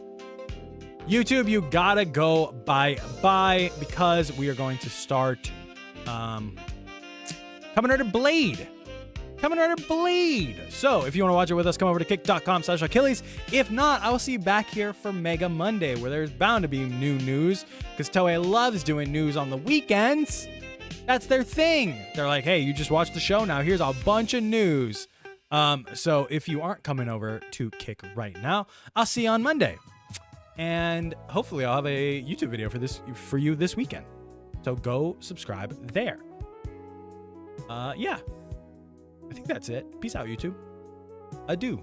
YouTube, you gotta go bye-bye because we are going to start Kamen Rider Blade. Kamen Rider Blade. So if you want to watch it with us, come over to kick.com/Achilles. If not, I will see you back here for Mega Monday, where there's bound to be new news because Toei loves doing news on the weekends. That's their thing. They're like, hey, you just watched the show now. Here's a bunch of news. So if you aren't coming over to Kick right now, I'll see you on Monday. And hopefully I'll have a YouTube video for you this weekend. So go subscribe there. Yeah. I think that's it. Peace out, YouTube. Adieu.